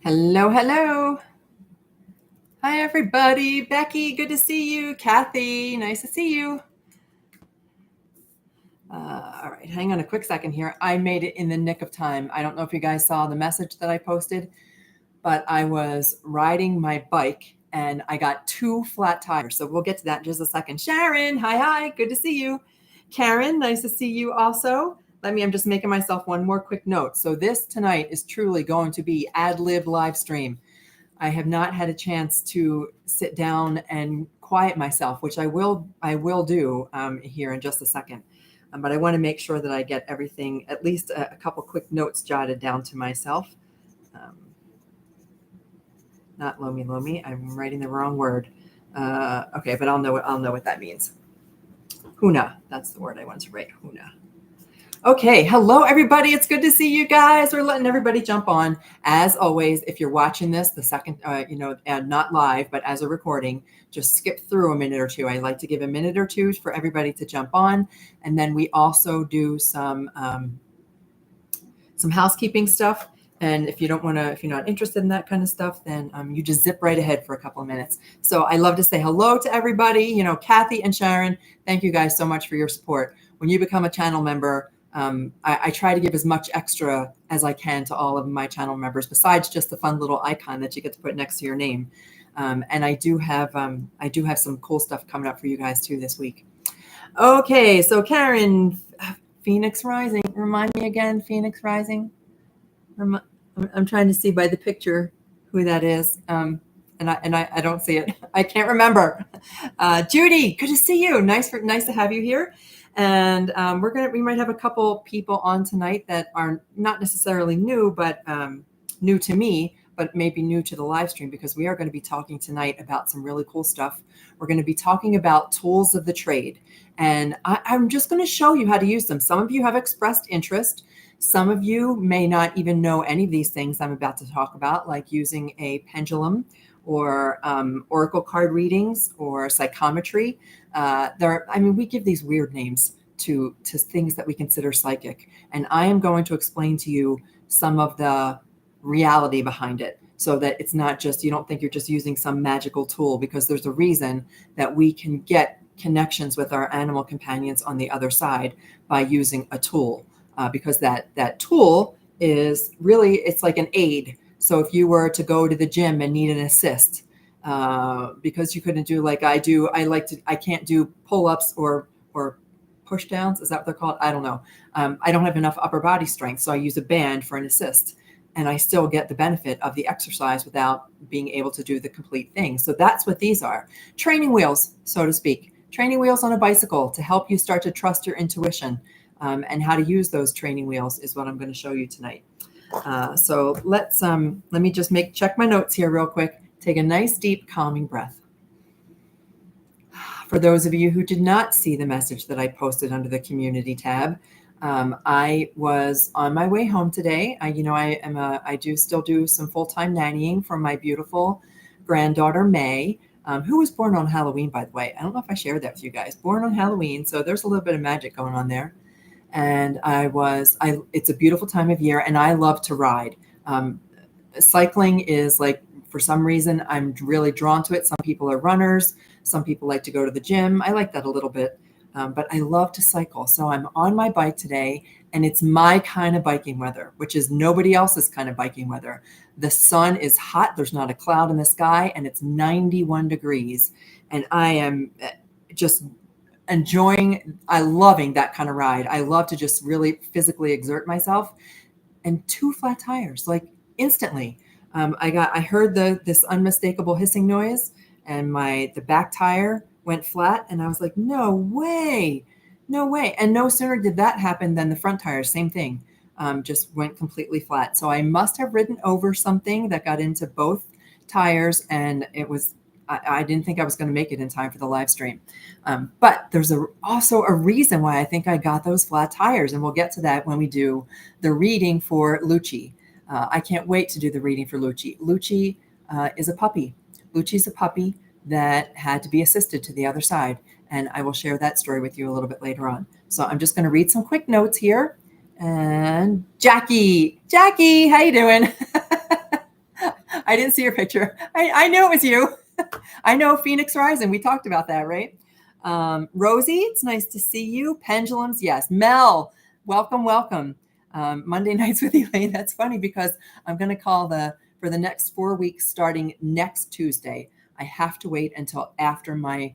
Hello, hello. Hi, everybody. Becky, good to see you. Kathy, nice to see you. All right, hang on a quick second here. I made it in the nick of time. I don't know if you guys saw the message that I posted, but I was riding my bike and I got 2 flat tires. So we'll get to that in just a second. Sharon, hi, good to see you. Karen, nice to see you also. I'm just making myself one more quick note. So this tonight is truly going to be ad lib live stream. I have not had a chance to sit down and quiet myself, which I will do here in just a second. But I want to make sure that I get everything, at least a couple quick notes jotted down to myself. Not lomi. I'm writing the wrong word. Okay, but I'll know what that means. Huna. That's the word I want to write. Huna. Okay, hello everybody. It's good to see you guys. We're letting everybody jump on. As always, if you're watching this the second, not live, but as a recording, just skip through a minute or two. I like to give a minute or two for everybody to jump on, and then we also do some housekeeping stuff. And if you're not interested in that kind of stuff, then you just zip right ahead for a couple of minutes. So I love to say hello to everybody. Kathy and Sharon, thank you guys so much for your support. When you become a channel member, I try to give as much extra as I can to all of my channel members, besides just the fun little icon that you get to put next to your name. And I do have some cool stuff coming up for you guys too this week. Okay, so Karen, Phoenix Rising. Remind me again, Phoenix Rising. I'm trying to see by the picture who that is, and I don't see it. I can't remember. Judy, good to see you. Nice to have you here. And we might have a couple people on tonight that are not necessarily new, but new to me, but maybe new to the live stream, because we are going to be talking tonight about some really cool stuff. We're going to be talking about tools of the trade, and I'm just going to show you how to use them. Some of you have expressed interest. Some of you may not even know any of these things I'm about to talk about, like using a pendulum or oracle card readings or psychometry. We give these weird names to things that we consider psychic. And I am going to explain to you some of the reality behind it, so that it's not just, you don't think you're just using some magical tool, because there's a reason that we can get connections with our animal companions on the other side by using a tool. Because that tool is really, it's like an aid. So if you were to go to the gym and need an assist, because you couldn't do like I do, I can't do pull-ups or push downs. Is that what they're called? I don't know. I don't have enough upper body strength, so I use a band for an assist, and I still get the benefit of the exercise without being able to do the complete thing. So that's what these are. Training wheels, so to speak. Training wheels on a bicycle to help you start to trust your intuition. And how to use those training wheels is what I'm going to show you tonight. So let me just check my notes here real quick. Take a nice, deep, calming breath. For those of you who did not see the message that I posted under the community tab, I was on my way home today. I do still do some full-time nannying for my beautiful granddaughter, May, who was born on Halloween, by the way. I don't know if I shared that with you guys. Born on Halloween, so there's a little bit of magic going on there. And it's a beautiful time of year, and I love to ride. Cycling is like, for some reason, I'm really drawn to it. Some people are runners. Some people like to go to the gym. I like that a little bit, but I love to cycle. So I'm on my bike today, and it's my kind of biking weather, which is nobody else's kind of biking weather. The sun is hot. There's not a cloud in the sky, and it's 91 degrees. And I am just loving that kind of ride. I love to just really physically exert myself. And 2 flat tires, like instantly. I heard this unmistakable hissing noise, and the back tire went flat, and I was like, no way. And no sooner did that happen than the front tire, same thing, just went completely flat. So I must have ridden over something that got into both tires, and I didn't think I was going to make it in time for the live stream. But there's also a reason why I think I got those flat tires, and we'll get to that when we do the reading for Lucci. I can't wait to do the reading for Lucci. Lucci is a puppy. Lucci's a puppy that had to be assisted to the other side, and I will share that story with you a little bit later on. So I'm just going to read some quick notes here. And Jackie, how you doing? I didn't see your picture. I knew it was you. I know Phoenix Rising. We talked about that, right? Rosie, it's nice to see you. Pendulums, yes. Mel, welcome, welcome. Monday Nights with Elaine. That's funny because I'm going to call for the next 4 weeks starting next Tuesday. I have to wait until after my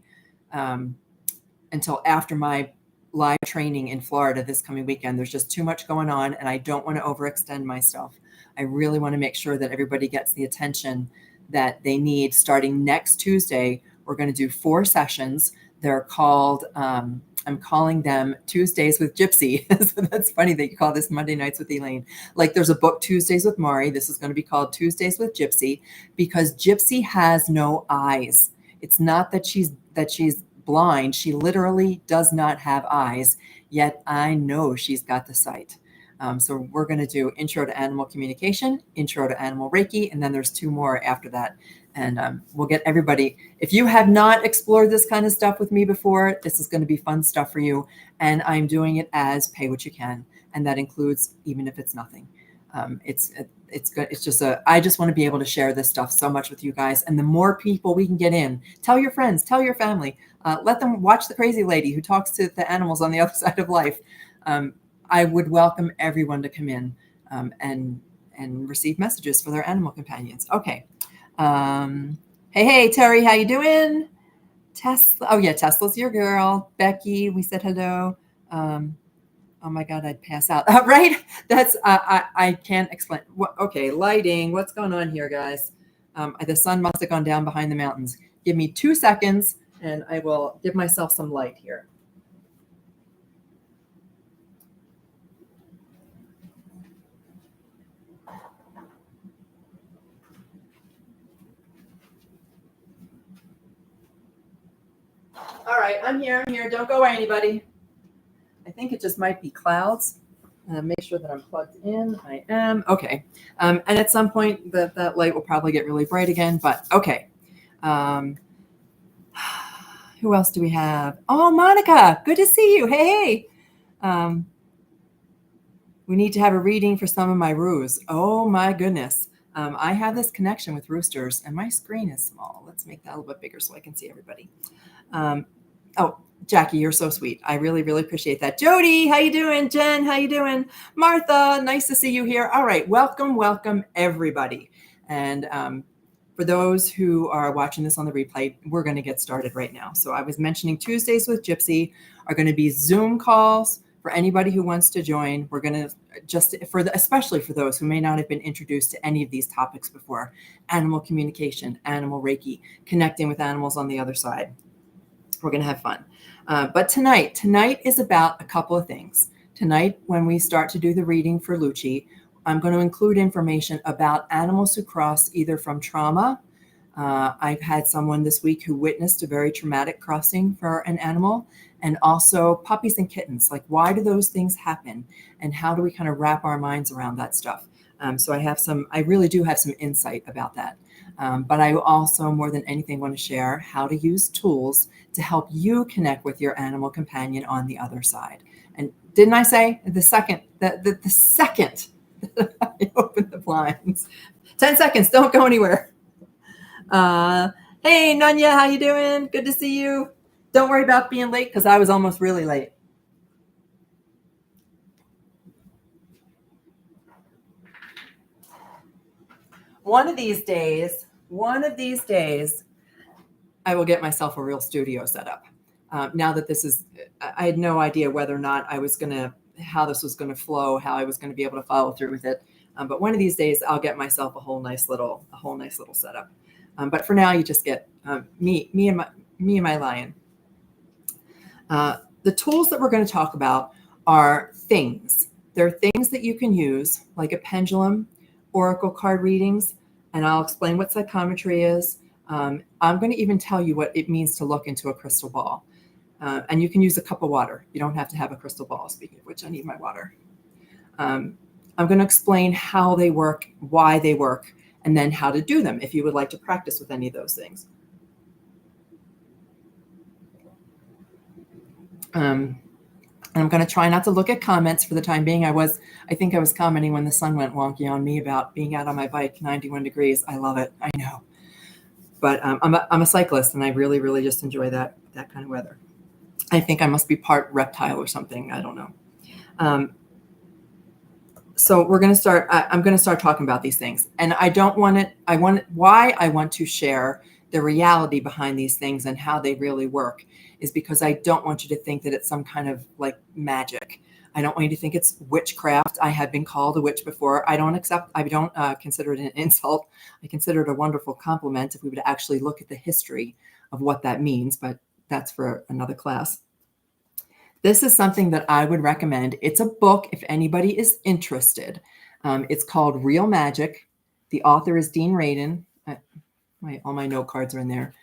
live training in Florida this coming weekend. There's just too much going on, and I don't want to overextend myself. I really want to make sure that everybody gets the attention that they need. Starting next Tuesday, we're going to do 4 sessions. They're called, I'm calling them Tuesdays with Gypsy. So that's funny that you call this Monday Nights with Elaine. Like there's a book, Tuesdays with Mari. This is going to be called Tuesdays with Gypsy because Gypsy has no eyes. It's not that she's blind. She literally does not have eyes, yet I know she's got the sight. So we're going to do Intro to Animal Communication, Intro to Animal Reiki, and then there's 2 more after that. And we'll get everybody. If you have not explored this kind of stuff with me before, this is going to be fun stuff for you. And I'm doing it as pay what you can. And that includes even if it's nothing. It's good. It's just I just want to be able to share this stuff so much with you guys. And the more people we can get in, tell your friends, tell your family, let them watch the crazy lady who talks to the animals on the other side of life. I would welcome everyone to come in and receive messages for their animal companions. Okay. Hey, Terry, how you doing? Tesla. Oh yeah, Tesla's your girl. Becky, we said hello. Oh my God, I'd pass out. Right? That's I can't explain. Okay, lighting. What's going on here, guys? The sun must have gone down behind the mountains. Give me 2 seconds, and I will give myself some light here. All right, I'm here. Don't go away, anybody. I think it just might be clouds. Make sure that I'm plugged in. I am. Okay. And at some point, that light will probably get really bright again, but okay. Who else do we have? Oh, Monica, good to see you. Hey. We need to have a reading for some of my roos. Oh, my goodness. I have this connection with roosters, and my screen is small. Let's make that a little bit bigger so I can see everybody. Oh, Jackie, you're so sweet. I really, really appreciate that. Jody, how you doing? Jen, how you doing? Martha, nice to see you here. All right, welcome, everybody. And for those who are watching this on the replay, we're going to get started right now. So I was mentioning Tuesdays with Gypsy are going to be Zoom calls for anybody who wants to join. We're going to especially for those who may not have been introduced to any of these topics before: animal communication, animal Reiki, connecting with animals on the other side. We're going to have fun. But tonight is about a couple of things. Tonight, when we start to do the reading for Lucci, I'm going to include information about animals who cross either from trauma. I've had someone this week who witnessed a very traumatic crossing for an animal, and also puppies and kittens. Like, why do those things happen? And how do we kind of wrap our minds around that stuff? So I really do have some insight about that. But I also, more than anything, want to share how to use tools to help you connect with your animal companion on the other side. And didn't I say the second that I opened the blinds? 10 seconds, don't go anywhere. Hey, Nunya, how you doing? Good to see you. Don't worry about being late because I was almost really late. One of these days, I will get myself a real studio set up. Now that I had no idea whether or not how this was going to flow, how I was going to be able to follow through with it. But one of these days, I'll get myself a whole nice little setup. But for now, you just get me and my lion. The tools that we're going to talk about are things. They're things that you can use, like a pendulum, oracle card readings, and I'll explain what psychometry is. I'm going to even tell you what it means to look into a crystal ball. And you can use a cup of water. You don't have to have a crystal ball. Speaking of which, I need my water. I'm going to explain how they work, why they work, and then how to do them if you would like to practice with any of those things. And I'm going to try not to look at comments for the time being. I think I was commenting when the sun went wonky on me about being out on my bike, 91 degrees. I love it. I know. But I'm a cyclist, and I really, really just enjoy that kind of weather. I think I must be part reptile or something. I don't know. So we're going to start. I'm going to start talking about these things, and I don't want it. Why I want to share the reality behind these things and how they really work is because I don't want you to think that it's some kind of like magic. I don't want you to think it's witchcraft. I have been called a witch before. I don't consider it an insult. I consider it a wonderful compliment if we would actually look at the history of what that means, but that's for another class. This is something that I would recommend. It's a book if anybody is interested. It's called Real Magic. The author is Dean Radin. All my note cards are in there.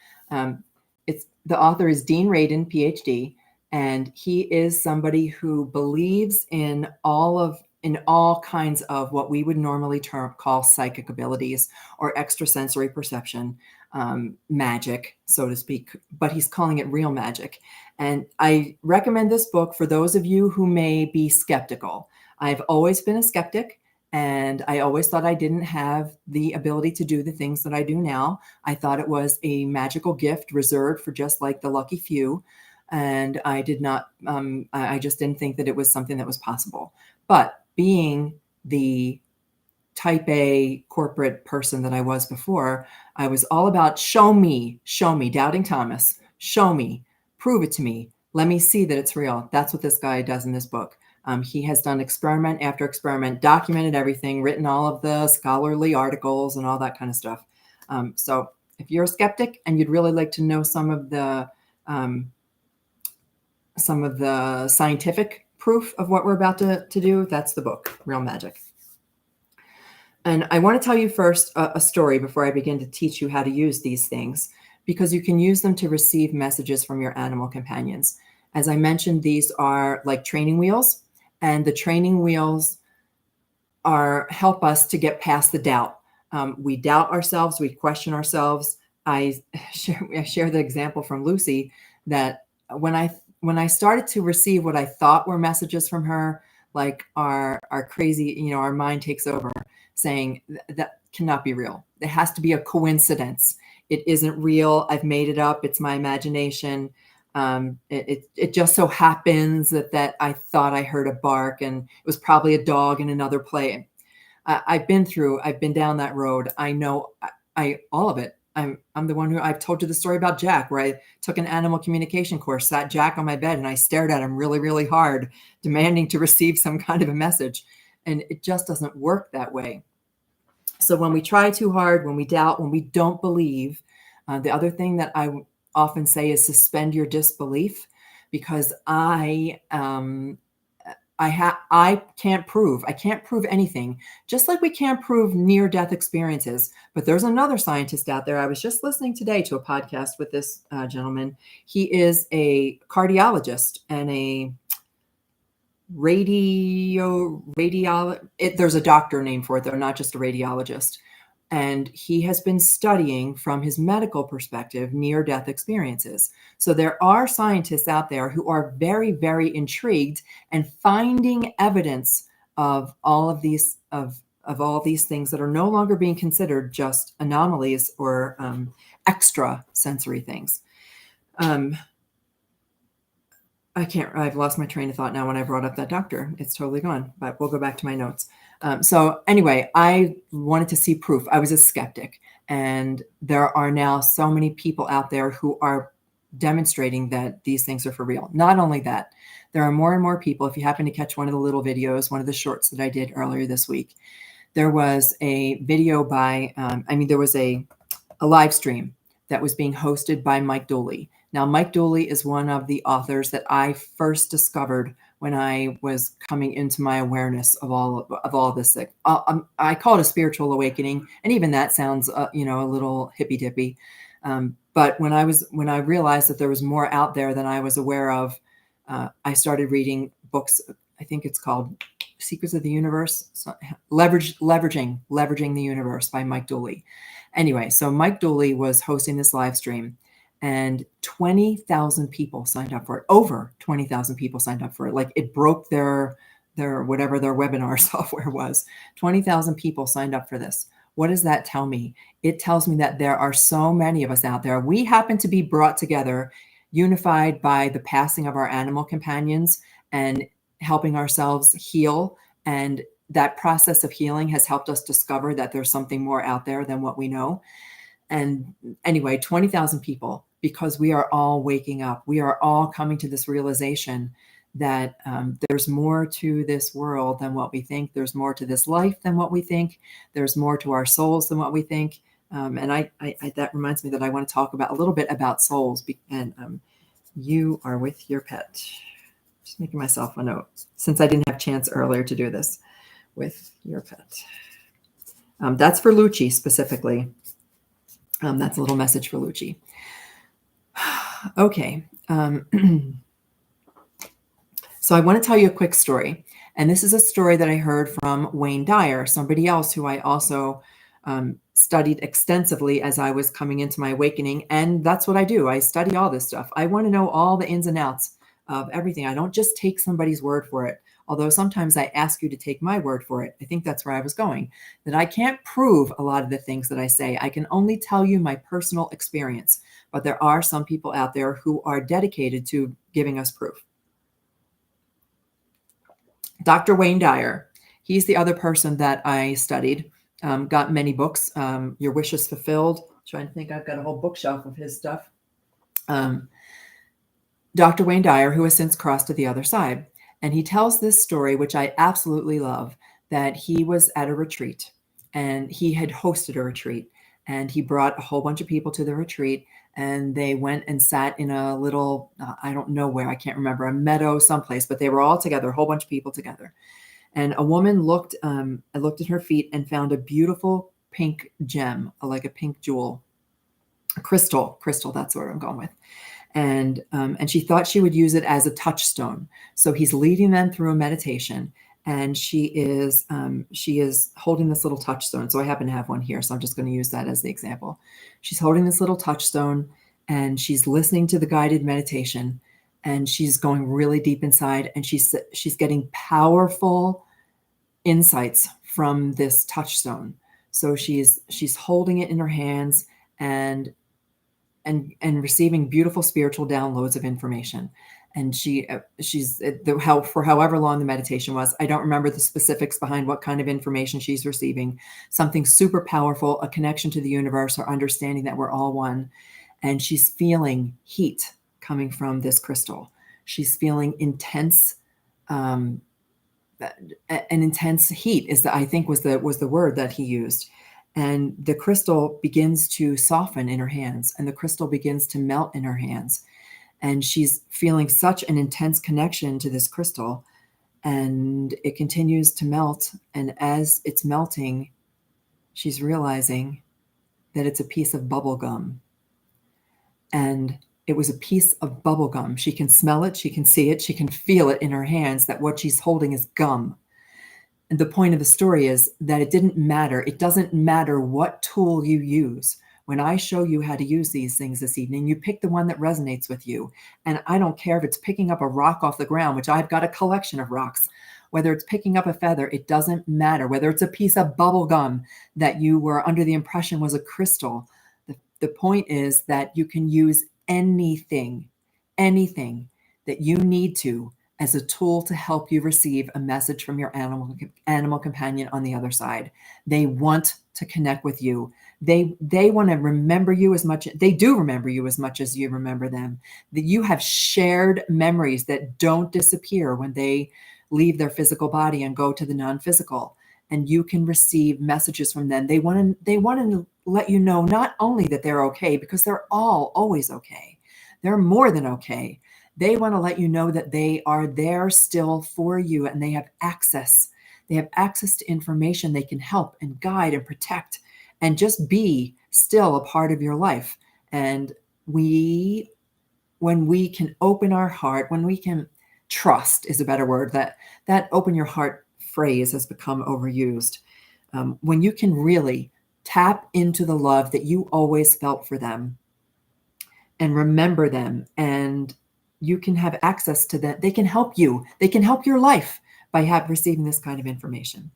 The author is Dean Radin, PhD, and he is somebody who believes in all kinds of what we would normally call psychic abilities or extrasensory perception, magic, so to speak, but he's calling it real magic. And I recommend this book for those of you who may be skeptical. I've always been a skeptic, and I always thought I didn't have the ability to do the things that I do now. I thought it was a magical gift reserved for just like the lucky few. And I did not, I just didn't think that it was something that was possible. But being the type A corporate person that I was before, I was all about show me, doubting Thomas, show me, prove it to me. Let me see that it's real. That's what this guy does in this book. He has done experiment after experiment, documented everything, written all of the scholarly articles and all that kind of stuff. So if you're a skeptic and you'd really like to know some of the scientific proof of what we're about to do, that's the book, Real Magic. And I want to tell you first a story before I begin to teach you how to use these things, because you can use them to receive messages from your animal companions. As I mentioned, these are like training wheels, and the training wheels help us to get past the doubt. We doubt ourselves, we question ourselves. I share the example from Lucy that when I started to receive what I thought were messages from her, like our crazy, our mind takes over, saying that cannot be real. It has to be a coincidence. It isn't real. I've made it up. It's my imagination. It just so happens that I thought I heard a bark, and it was probably a dog in another play. I've been down that road. I know all of it. I'm the one I've told you the story about Jack, where I took an animal communication course, sat Jack on my bed, and I stared at him really, really hard, demanding to receive some kind of a message. And it just doesn't work that way. So when we try too hard, when we doubt, when we don't believe, the other thing that I often say is suspend your disbelief, because I can't prove anything, just like we can't prove near-death experiences. But there's another scientist out there. I was just listening today to a podcast with this gentleman. He is a cardiologist and a there's a doctor name for it, though, not just a radiologist. And he has been studying from his medical perspective near-death experiences. So there are scientists out there who are very, very intrigued and finding evidence of all of these all these things that are no longer being considered just anomalies or extra sensory things. I've lost my train of thought now when I brought up that doctor. It's totally gone, but we'll go back to my notes. So anyway, I wanted to see proof. I was a skeptic, and there are now so many people out there who are demonstrating that these things are for real. Not only that, there are more and more people. If you happen to catch one of the little videos, one of the shorts that I did earlier this week, there was a video there was a live stream that was being hosted by Mike Dooley. Now, Mike Dooley is one of the authors that I first discovered when I was coming into my awareness of all this. I call it a spiritual awakening, and even that sounds, a little hippy dippy. But when I realized that there was more out there than I was aware of, I started reading books. I think it's called Secrets of the Universe, Leveraging the Universe by Mike Dooley. Anyway, so Mike Dooley was hosting this live stream, and 20,000 people signed up for it. Over 20,000 people signed up for it. Like it broke their whatever their webinar software was. 20,000 people signed up for this. What does that tell me? It tells me that there are so many of us out there. We happen to be brought together, unified by the passing of our animal companions and helping ourselves heal. And that process of healing has helped us discover that there's something more out there than what we know. And anyway, 20,000 people, because we are all waking up. We are all coming to this realization that there's more to this world than what we think. There's more to this life than what we think. There's more to our souls than what we think. And I that reminds me that I want to talk about a little bit about souls. And you are with your pet. Just making myself a note, since I didn't have a chance earlier to do this. With your pet. That's for Lucci specifically. That's a little message for Lucci. Okay. So I want to tell you a quick story. And this is a story that I heard from Wayne Dyer, somebody else who I also studied extensively as I was coming into my awakening. And that's what I do. I study all this stuff. I want to know all the ins and outs of everything. I don't just take somebody's word for it. Although sometimes I ask you to take my word for it. I think that's where I was going, that I can't prove a lot of the things that I say. I can only tell you my personal experience. But there are some people out there who are dedicated to giving us proof. Dr. Wayne Dyer, he's the other person that I studied, got many books. Your Wish is Fulfilled. Trying to think, I've got a whole bookshelf of his stuff. Dr. Wayne Dyer, who has since crossed to the other side. And he tells this story, which I absolutely love, that he was at a retreat and he had hosted a retreat and he brought a whole bunch of people to the retreat and they went and sat in a little, I don't know where, I can't remember, a meadow someplace, but they were all together, a whole bunch of people together. And a woman looked at her feet and found a beautiful pink gem, like a pink jewel, a crystal, that's what I'm going with. And she thought she would use it as a touchstone. So he's leading them through a meditation, and she is holding this little touchstone. So I happen to have one here, so I'm just going to use that as the example. She's holding this little touchstone, and she's listening to the guided meditation, and she's going really deep inside, and she's getting powerful insights from this touchstone. So she's holding it in her hands and receiving beautiful spiritual downloads of information. And she's for however long the meditation was. I don't remember the specifics behind what kind of information she's receiving. Something super powerful, a connection to the universe, or understanding that we're all one. And she's feeling heat coming from this crystal. She's feeling intense, an intense heat I think was the word that he used. And the crystal begins to soften in her hands, and the crystal begins to melt in her hands. And she's feeling such an intense connection to this crystal, and it continues to melt. And as it's melting, she's realizing that it's a piece of bubble gum. And it was a piece of bubble gum. She can smell it, she can see it, she can feel it in her hands, that what she's holding is gum. And the point of the story is that it didn't matter. It doesn't matter what tool you use. When I show you how to use these things this evening, you pick the one that resonates with you. And I don't care if it's picking up a rock off the ground, which I've got a collection of rocks, whether it's picking up a feather, it doesn't matter. Whether it's a piece of bubble gum that you were under the impression was a crystal. The point is that you can use anything that you need to as a tool to help you receive a message from your animal companion on the other side. They want to connect with you. They want to remember you as much. They do remember you as much as you remember them. That you have shared memories that don't disappear when they leave their physical body and go to the non-physical. And you can receive messages from them. They want to let you know not only that they're okay, because they're always okay. They're more than okay. They want to let you know that they are there still for you, and they have access. They have access to information. They can help and guide and protect and just be still a part of your life. And when we can open our heart, when we can trust is a better word, that open your heart phrase has become overused. When you can really tap into the love that you always felt for them, and remember them, and you can have access to them. They can help you. They can help your life by receiving this kind of information.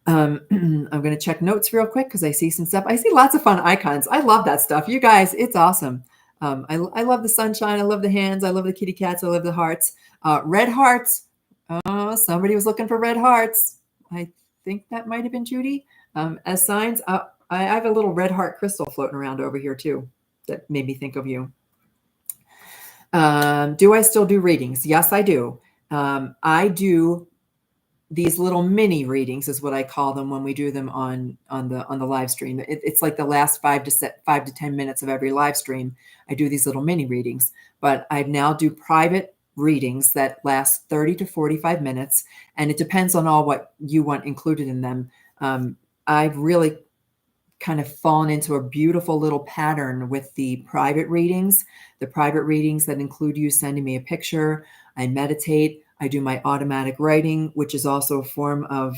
I'm going to check notes real quick because I see some stuff. I see lots of fun icons. I love that stuff. You guys, it's awesome. I love the sunshine. I love the hands. I love the kitty cats. I love the hearts. Red hearts. Oh, somebody was looking for red hearts. I think that might have been Judy. As signs, I have a little red heart crystal floating around over here too. That made me think of you. Do I still do readings? Yes, I do. I do these little mini readings, is what I call them when we do them on the live stream. It's like the last 5 to 10 minutes of every live stream. I do these little mini readings, but I now do private readings that last 30 to 45 minutes, and it depends on all what you want included in them. I've really kind of fallen into a beautiful little pattern with the private readings that include you sending me a picture. I meditate. I do my automatic writing, which is also a form of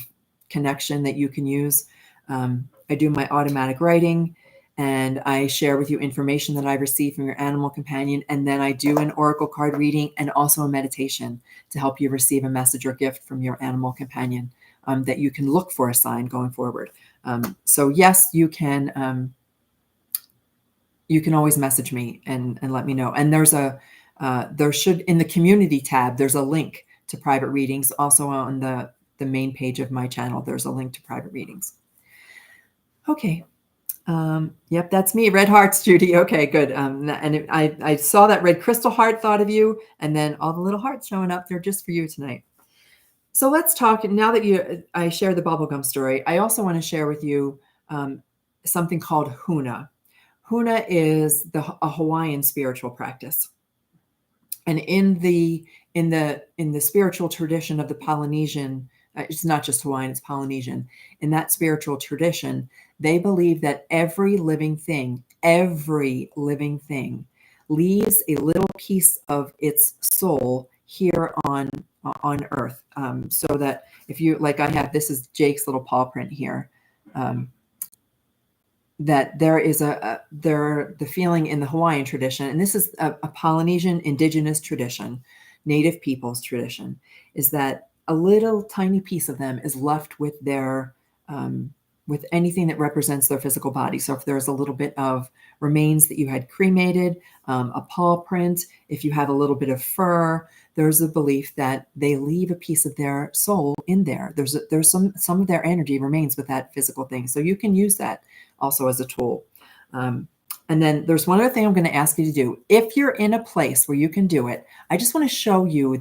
connection that you can use. I do my automatic writing, and I share with you information that I received from your animal companion. And then I do an oracle card reading and also a meditation to help you receive a message or gift from your animal companion, that you can look for a sign going forward. So yes, you can always message me and let me know. And there's in the community tab, there's a link to private readings. Also on the main page of my channel, there's a link to private readings. Okay. Yep, that's me. Red hearts, Judy. Okay, good. And I saw that red crystal heart, thought of you, and then all the little hearts showing up there just for you tonight. So let's talk, now that I shared the bubblegum story, I also want to share with you something called Huna. Huna is a Hawaiian spiritual practice. And in the spiritual tradition of the Polynesian, it's not just Hawaiian, it's Polynesian. In that spiritual tradition, they believe that every living thing leaves a little piece of its soul here on Earth. So that if you, like I have, this is Jake's little paw print here. That there is the feeling in the Hawaiian tradition, and this is a Polynesian indigenous tradition, native people's tradition, is that a little tiny piece of them is left with their with anything that represents their physical body. So if there's a little bit of remains that you had cremated, a paw print, if you have a little bit of fur, there's a belief that they leave a piece of their soul in there. There's some of their energy remains with that physical thing. So you can use that also as a tool. And then there's one other thing I'm going to ask you to do. If you're in a place where you can do it, I just want to show you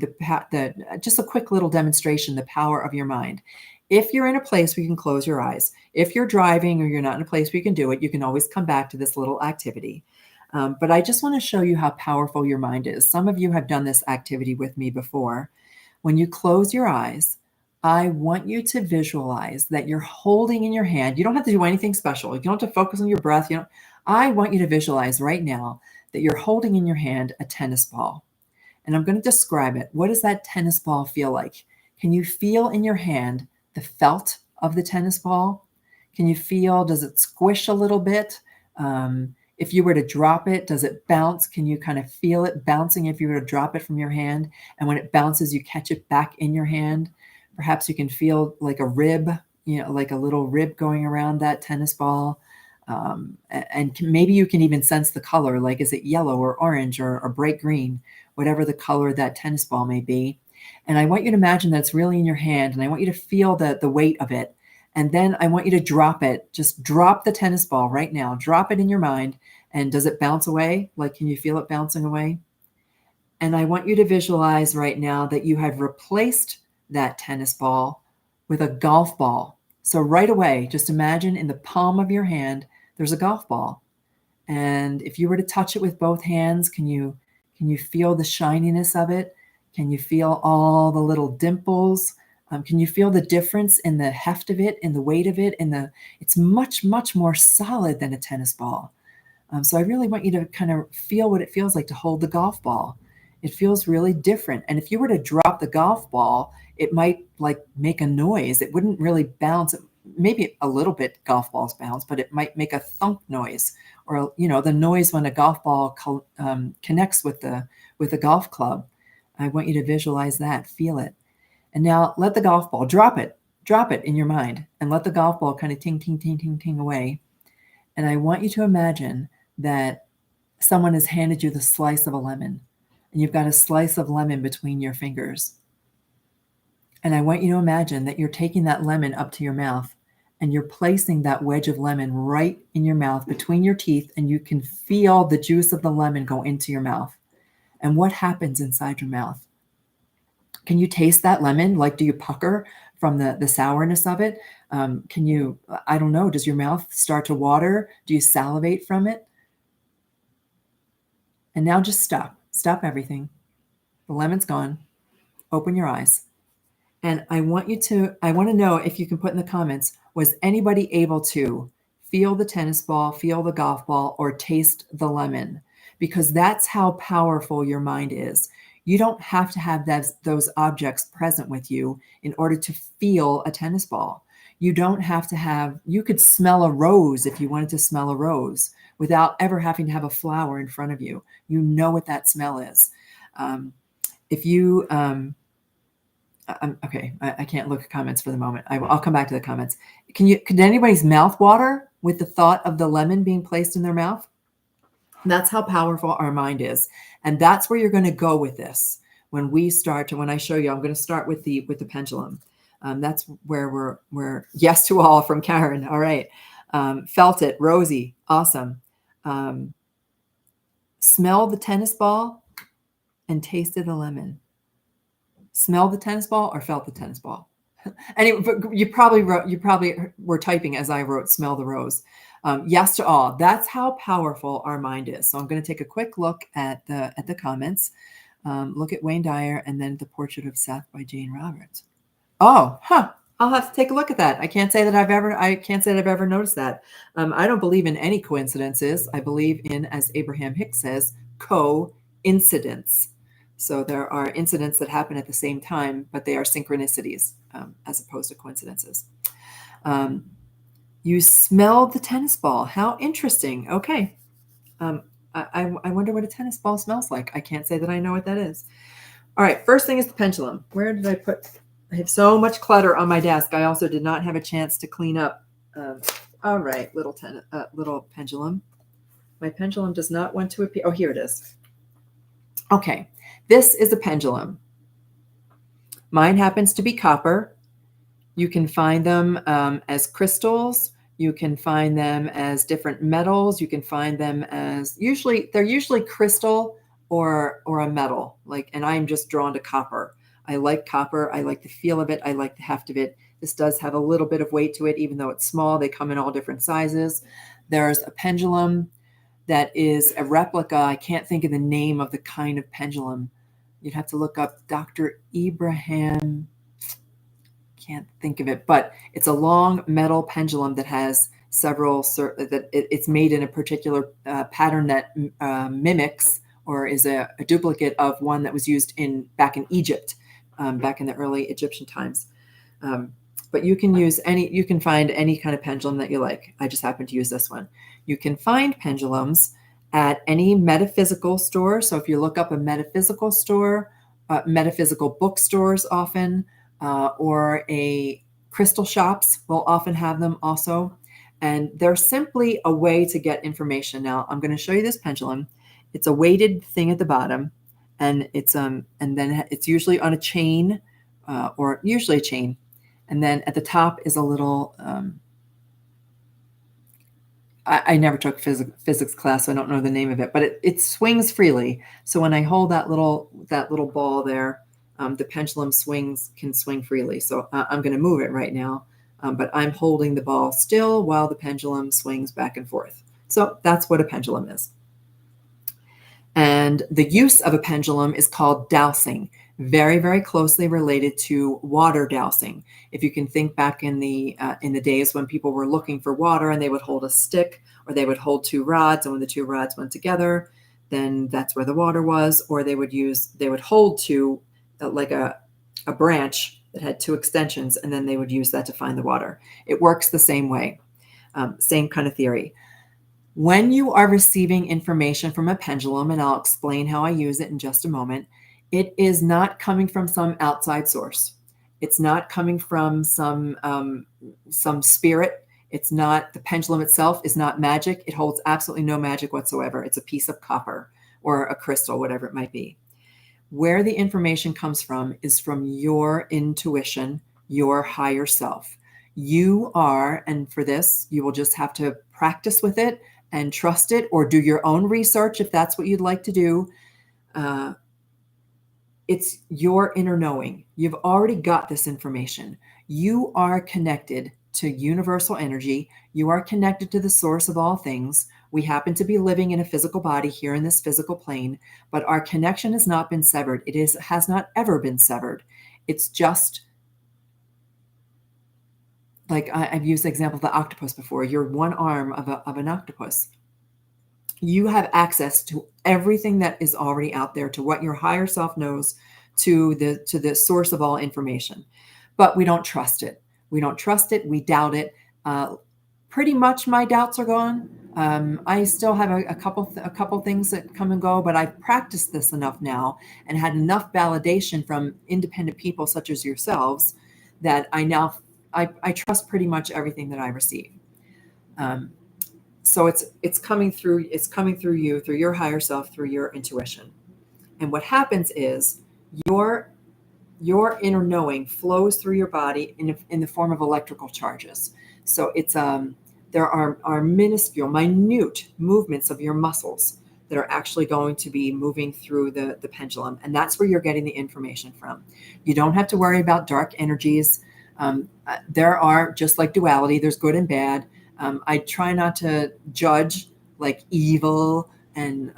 just a quick little demonstration, the power of your mind. If you're in a place where you can close your eyes, if you're driving or you're not in a place where you can do it, you can always come back to this little activity. But I just want to show you how powerful your mind is. Some of you have done this activity with me before. When you close your eyes, I want you to visualize that you're holding in your hand. You don't have to do anything special. You don't have to focus on your breath. I want you to visualize right now that you're holding in your hand a tennis ball. And I'm going to describe it. What does that tennis ball feel like? Can you feel in your hand the felt of the tennis ball? Can you feel, does it squish a little bit? If you were to drop it, does it bounce? Can you kind of feel it bouncing if you were to drop it from your hand? And when it bounces, you catch it back in your hand. Perhaps you can feel like a rib, like a little rib going around that tennis ball. And maybe you can even sense the color, like is it yellow or orange or bright green, whatever the color that tennis ball may be. And I want you to imagine that it's really in your hand, and I want you to feel the weight of it. And then I want you to drop it. Just drop the tennis ball right now. Drop it in your mind. And does it bounce away? Like, can you feel it bouncing away? And I want you to visualize right now that you have replaced that tennis ball with a golf ball. So right away, just imagine in the palm of your hand, there's a golf ball. And if you were to touch it with both hands, can you feel the shininess of it? Can you feel all the little dimples? Can you feel the difference in the heft of it, in the weight of it, it's much, much more solid than a tennis ball. So I really want you to kind of feel what it feels like to hold the golf ball. It feels really different. And if you were to drop the golf ball, it might like make a noise. It wouldn't really bounce. maybe a little bit golf balls bounce, but it might make a thump noise, or the noise when a golf ball connects with the golf club. I want you to visualize that, feel it. And now let the golf ball, drop it in your mind, and let the golf ball kind of ting, ting, ting, ting, ting away. And I want you to imagine that someone has handed you the slice of a lemon, and you've got a slice of lemon between your fingers. And I want you to imagine that you're taking that lemon up to your mouth, and you're placing that wedge of lemon right in your mouth between your teeth, and you can feel the juice of the lemon go into your mouth. And what happens inside your mouth? Can you taste that lemon? Like, do you pucker from the sourness of it? Can you, I don't know, does your mouth start to water? Do you salivate from it? And now just stop everything. The lemon's gone. Open your eyes. And I want to know if you can put in the comments, was anybody able to feel the tennis ball, feel the golf ball, or taste the lemon? Because that's how powerful your mind is. You don't have to have those objects present with you in order to feel a tennis ball. You don't have to you could smell a rose if you wanted to smell a rose without ever having to have a flower in front of you. You know what that smell is. If you, okay, I can't look at comments for the moment. I'll come back to the comments. Could anybody's mouth water with the thought of the lemon being placed in their mouth? That's how powerful our mind is. And that's where you're going to go with this. When I show you, I'm going to start with the pendulum. That's where we're yes to all from Karen. All right. Felt it. Rosie. Awesome. Smell the tennis ball and tasted the lemon. Smell the tennis ball or felt the tennis ball? Anyway, but you probably were typing as I wrote, smell the rose. Yes to all. That's how powerful our mind is. So I'm going to take a quick look at the comments. Look at Wayne Dyer and then the portrait of Seth by Jane Roberts. Oh, I'll have to take a look at that. I can't say that I've ever noticed that. I don't believe in any coincidences. I believe in, as Abraham Hicks says, coincidence. So there are incidents that happen at the same time, but they are synchronicities as opposed to coincidences. You smelled the tennis ball. How interesting. Okay. I wonder what a tennis ball smells like. I can't say that I know what that is. All right. First thing is the pendulum. Where did I put? I have so much clutter on my desk. I also did not have a chance to clean up. All right. Little pendulum. My pendulum does not want to appear. Oh, here it is. Okay. This is a pendulum. Mine happens to be copper. You can find them as crystals. You can find them as different metals. You can find them as they're usually crystal or a metal. And I'm just drawn to copper. I like copper. I like the feel of it. I like the heft of it. This does have a little bit of weight to it, even though it's small. They come in all different sizes. There's a pendulum that is a replica. I can't think of the name of the kind of pendulum. You'd have to look up Dr. Ibrahim. Can't think of it, but it's a long metal pendulum that has several, it's made in a particular pattern that mimics or is a duplicate of one that was used back in Egypt, back in the early Egyptian times. But you can find any kind of pendulum that you like. I just happen to use this one. You can find pendulums at any metaphysical store. So if you look up a metaphysical store, metaphysical bookstores often, or a crystal shops will often have them also. And they're simply a way to get information. Now I'm going to show you this pendulum. It's a weighted thing at the bottom, and and then it's usually on a chain, or usually a chain. And then at the top is a little, I never took physics class, so I don't know the name of it, but it swings freely. So when I hold that little ball there, the pendulum can swing freely. So I'm going to move it right now, but I'm holding the ball still while the pendulum swings back and forth. So that's what a pendulum is. And the use of a pendulum is called dowsing, very, very closely related to water dowsing. If you can think back in the days when people were looking for water and they would hold a stick or they would hold two rods, and when the two rods went together, then that's where the water was. Or they would hold to like a branch that had two extensions, and then they would use that to find the water. It works the same way, same kind of theory. When you are receiving information from a pendulum, and I'll explain how I use it in just a moment, it is not coming from some outside source. It's not coming from some spirit. It's not, the pendulum itself is not magic. It holds absolutely no magic whatsoever. It's a piece of copper or a crystal, whatever it might be. Where the information comes from is from your intuition, your higher self. You are, and for this, you will just have to practice with it and trust it, or do your own research if that's what you'd like to do. It's your inner knowing. You've already got this information. You are connected to universal energy. You are connected to the source of all things. We happen to be living in a physical body here in this physical plane, but our connection has not been severed. Has not ever been severed. It's just like I've used the example of the octopus before. You're one arm of an octopus. You have access to everything that is already out there, to what your higher self knows, to the source of all information. But we don't trust it. We don't trust it. We doubt it. Pretty much my doubts are gone. I still have a couple things that come and go, but I've practiced this enough now and had enough validation from independent people such as yourselves that I trust pretty much everything that I receive. So it's coming through you, through your higher self, through your intuition. And what happens is your inner knowing flows through your body in the form of electrical charges. So it's there are minuscule, minute movements of your muscles that are actually going to be moving through the pendulum. And that's where you're getting the information from. You don't have to worry about dark energies. There are, just like duality, there's good and bad. I try not to judge like evil and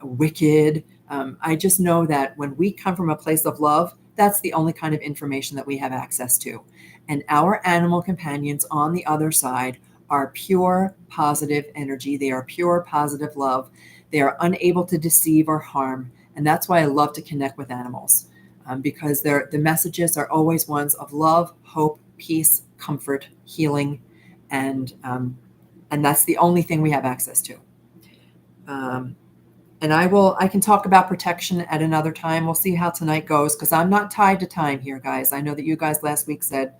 wicked. I just know that when we come from a place of love, that's the only kind of information that we have access to. And our animal companions on the other side are pure positive energy. They are pure positive love. They are unable to deceive or harm. And that's why I love to connect with animals, because the messages are always ones of love, hope, peace, comfort, healing, and that's the only thing we have access to. And I can talk about protection at another time. We'll see how tonight goes, because I'm not tied to time here, guys. I know that you guys last week said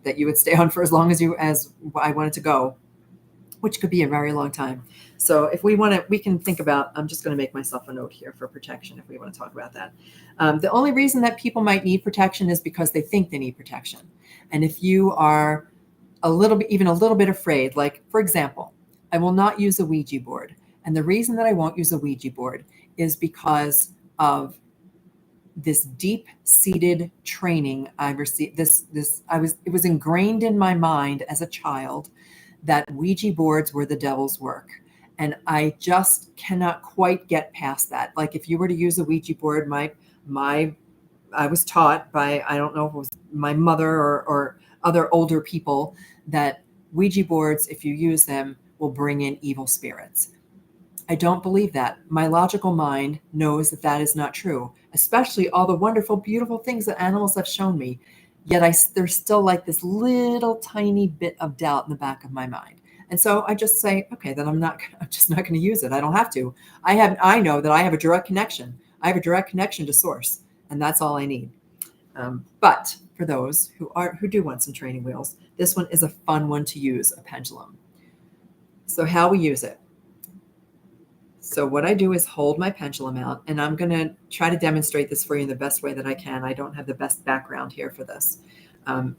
that you would stay on for as long as I wanted to go, which could be a very long time. So if we want to, we can think about, I'm just going to make myself a note here for protection if we want to talk about that. The only reason that people might need protection is because they think they need protection. And if you are even a little bit afraid, like, for example, I will not use a Ouija board. And the reason that I won't use a Ouija board is because of this deep-seated training I received. It was ingrained in my mind as a child that Ouija boards were the devil's work. And I just cannot quite get past that. Like, if you were to use a Ouija board, I was taught by, I don't know if it was my mother or other older people, that Ouija boards, if you use them, will bring in evil spirits. I don't believe that. My logical mind knows that that is not true, especially all the wonderful, beautiful things that animals have shown me. Yet there's still like this little tiny bit of doubt in the back of my mind. And so I just say, okay, then I'm just not going to use it. I don't have to. I know that I have a direct connection. I have a direct connection to source, and that's all I need. But for those who do want some training wheels, this one is a fun one to use, a pendulum. So how we use it. So what I do is hold my pendulum out, and I'm going to try to demonstrate this for you in the best way that I can. I don't have the best background here for this.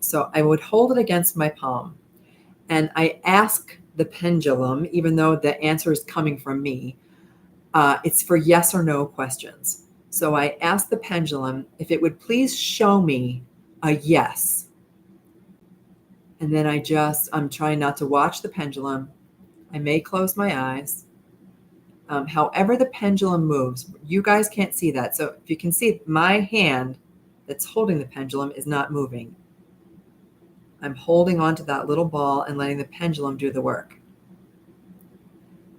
So I would hold it against my palm, and I ask the pendulum, even though the answer is coming from me, it's for yes or no questions. So I ask the pendulum if it would please show me a yes. And then I'm trying not to watch the pendulum. I may close my eyes. However the pendulum moves, you guys can't see that. So if you can see, my hand that's holding the pendulum is not moving. I'm holding on to that little ball and letting the pendulum do the work.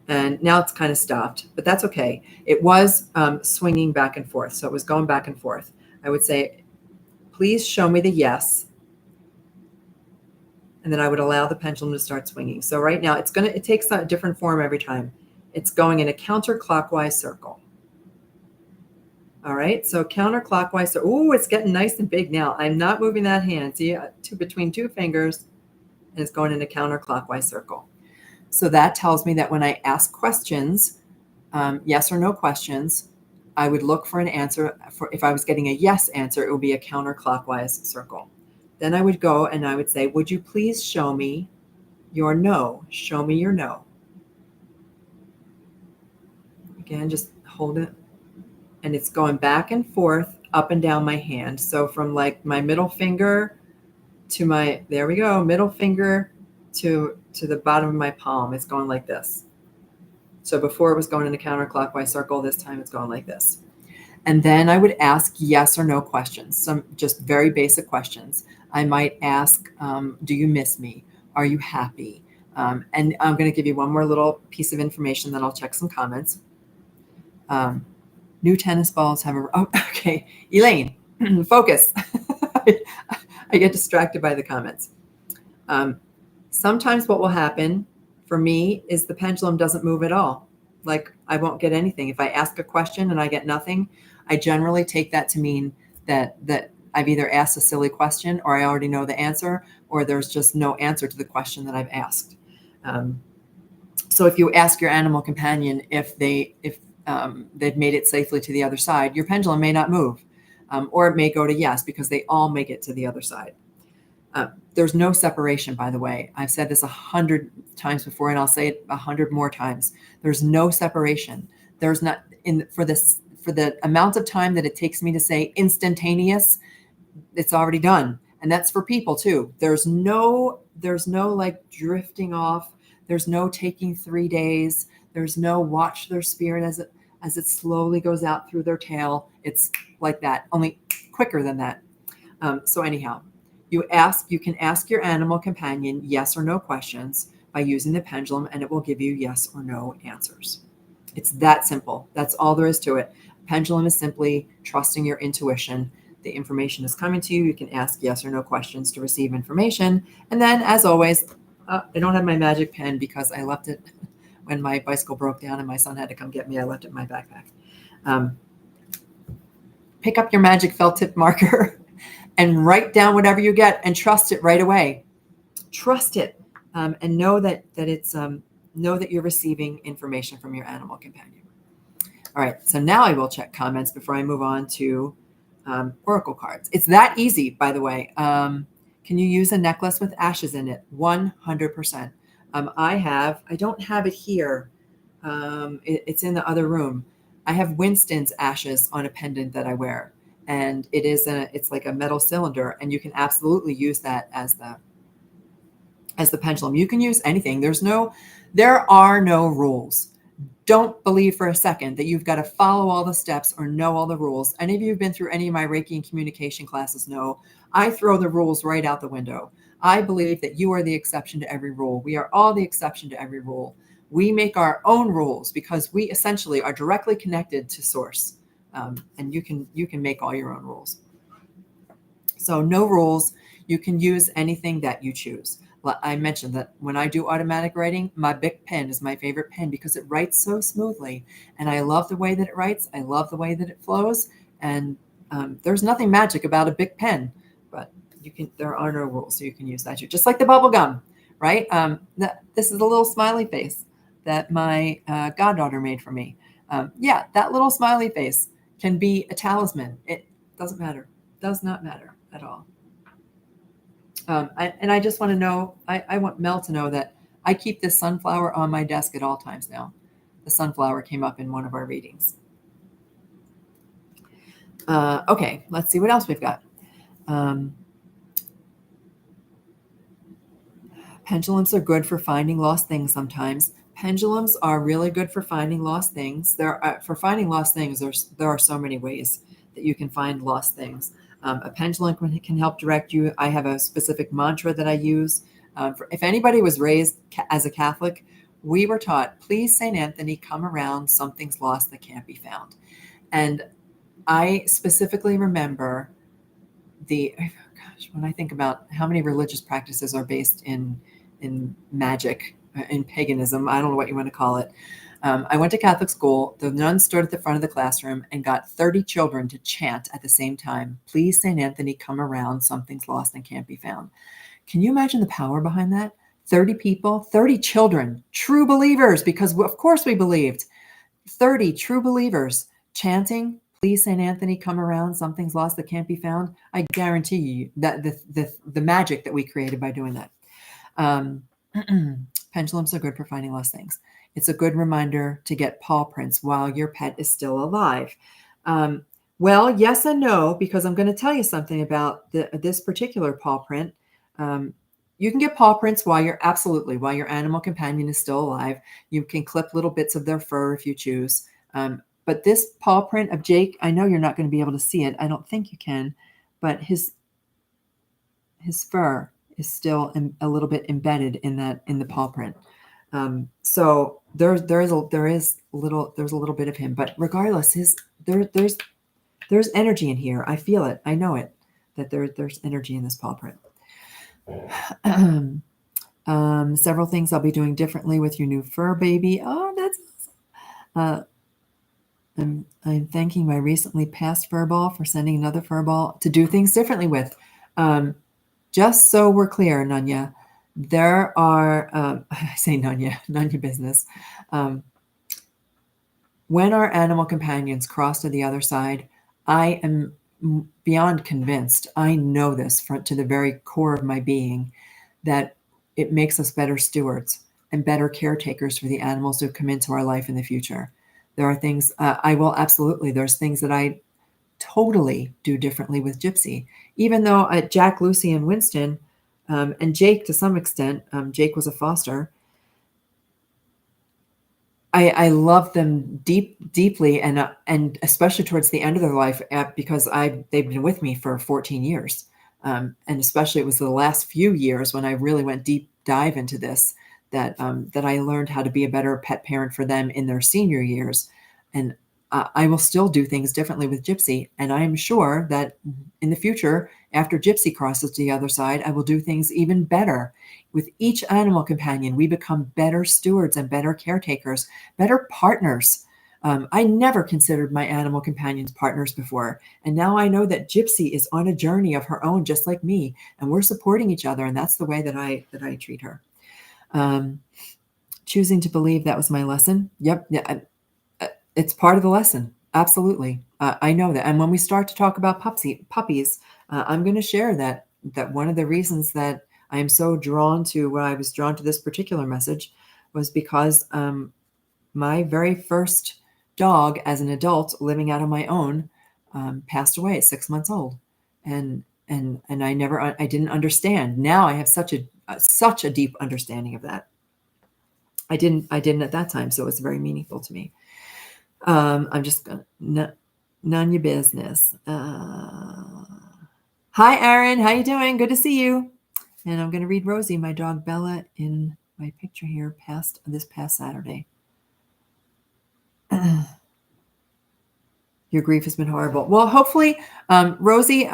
And now it's kind of stopped, but that's okay. It was swinging back and forth. So it was going back and forth. I would say, please show me the yes? And then I would allow the pendulum to start swinging. So right now it takes a different form every time. It's going in a counterclockwise circle. All right, so counterclockwise. So, ooh, it's getting nice and big now. I'm not moving that hand. See, between two fingers, and it's going in a counterclockwise circle. So that tells me that when I ask questions, yes or no questions, I would look for an answer. If I was getting a yes answer, it would be a counterclockwise circle. Then I would go and I would say, would you please show me your no? Show me your no. Again, just hold it. And it's going back and forth, up and down my hand. So from like my middle finger to my, there we go, middle finger to the bottom of my palm. It's going like this. So before it was going in a counterclockwise circle, this time it's going like this. And then I would ask yes or no questions, some just very basic questions. I might ask, do you miss me? Are you happy? And I'm going to give you one more little piece of information, then I'll check some comments. New tennis balls have okay. Elaine, focus. I get distracted by the comments. Sometimes what will happen for me is the pendulum doesn't move at all. Like I won't get anything. If I ask a question and I get nothing, I generally take that to mean that I've either asked a silly question or I already know the answer, or there's just no answer to the question that I've asked. So if you ask your animal companion if they've made it safely to the other side, your pendulum may not move, or it may go to yes because they all make it to the other side. There's no separation, by the way. I've said this 100 times before, and I'll say it 100 more times. There's no separation. There's not for the amount of time that it takes me to say instantaneous, it's already done. And that's for people too. There's no like drifting off. There's no taking 3 days. There's no watch their spirit as it slowly goes out through their tail. It's like that, only quicker than that. So anyhow, you can ask your animal companion yes or no questions by using the pendulum, and it will give you yes or no answers. It's that simple. That's all there is to it. Pendulum is simply trusting your intuition. The information is coming to you. You can ask yes or no questions to receive information. And then, as always, I don't have my magic pen because I left it when my bicycle broke down and my son had to come get me. I left it in my backpack. Pick up your magic felt tip marker and write down whatever you get and trust it right away. Trust it, and know that you're receiving information from your animal companion. All right, so now I will check comments before I move on to oracle cards. It's that easy, by the way. Can you use a necklace with ashes in it? 100%. I don't have it here. It's in the other room. I have Winston's ashes on a pendant that I wear, and it's like a metal cylinder, and you can absolutely use that as the pendulum. You can use anything. There are no rules. Don't believe for a second that you've got to follow all the steps or know all the rules. Any of you who've been through any of my Reiki and communication classes know I throw the rules right out the window. I believe that you are the exception to every rule. We are all the exception to every rule. We make our own rules because we essentially are directly connected to source. And you can make all your own rules. So no rules. You can use anything that you choose. I mentioned that when I do automatic writing, my Bic pen is my favorite pen because it writes so smoothly. And I love the way that it writes. I love the way that it flows. And there's nothing magic about a Bic pen, but there are no rules. So you can use that too. Just like the bubble gum, right? This is a little smiley face that my goddaughter made for me. That little smiley face can be a talisman. It doesn't matter. Does not matter at all. I just want to know, I want Mel to know that I keep this sunflower on my desk at all times now. The sunflower came up in one of our readings. Okay, let's see what else we've got. Pendulums are good for finding lost things sometimes. Pendulums are really good for finding lost things. For finding lost things, there are so many ways that you can find lost things. A pendulum can help direct you. I have a specific mantra that I use. If anybody was raised as a Catholic, we were taught, please, St. Anthony, come around, something's lost that can't be found. And I specifically remember gosh, when I think about how many religious practices are based in magic, in paganism, I don't know what you want to call it. I went to Catholic school. The nun stood at the front of the classroom and got 30 children to chant at the same time, "Please, St. Anthony, come around. Something's lost and can't be found." Can you imagine the power behind that? 30 people, 30 children, true believers, because of course we believed. 30 true believers chanting, "Please, St. Anthony, come around. Something's lost that can't be found." I guarantee you that the magic that we created by doing that. Pendulums are good for finding lost things. It's a good reminder to get paw prints while your pet is still alive. Well, yes and no, because I'm going to tell you something about this particular paw print. You can get paw prints while your animal companion is still alive. You can clip little bits of their fur if you choose. But this paw print of Jake, I know you're not going to be able to see it. I don't think you can, but his fur is still a little bit embedded in the paw print. So there's a little bit of him, but regardless, there's energy in here. I feel it. I know it, that there's energy in this paw print. Several things I'll be doing differently with your new fur baby. Oh, that's awesome. I'm thanking my recently passed furball for sending another furball to do things differently with. Just so we're clear, Nunya, there are, I say Nunya business. When our animal companions cross to the other side, I am beyond convinced, I know this to the very core of my being, that it makes us better stewards and better caretakers for the animals who come into our life in the future. There are things, there's things that I totally do differently with Gypsy, even though Jack, Lucy, and Winston, and Jake to some extent, Jake was a foster. I love them deeply, and especially towards the end of their life, because they've been with me for 14 years. And especially it was the last few years when I really went deep dive into this, that I learned how to be a better pet parent for them in their senior years. And I will still do things differently with Gypsy. And I am sure that in the future, after Gypsy crosses to the other side, I will do things even better. With each animal companion, we become better stewards and better caretakers, better partners. I never considered my animal companions partners before. And now I know that Gypsy is on a journey of her own, just like me. And we're supporting each other. And that's the way that I treat her. Choosing to believe, that was my lesson. Yep. Yeah. It's part of the lesson. Absolutely. I know that. And when we start to talk about puppies, I'm going to share that one of the reasons that I am so drawn to, I was drawn to this particular message, was because my very first dog as an adult living out on my own passed away at 6 months old. And I didn't understand. Now I have such a deep understanding of that. I didn't at that time. So it's very meaningful to me. I'm just gonna none your business. Hi, Aaron. How you doing? Good to see you. And I'm going to read Rosie, my dog Bella, in my picture here this past Saturday. Your grief has been horrible. Well, hopefully, Rosie,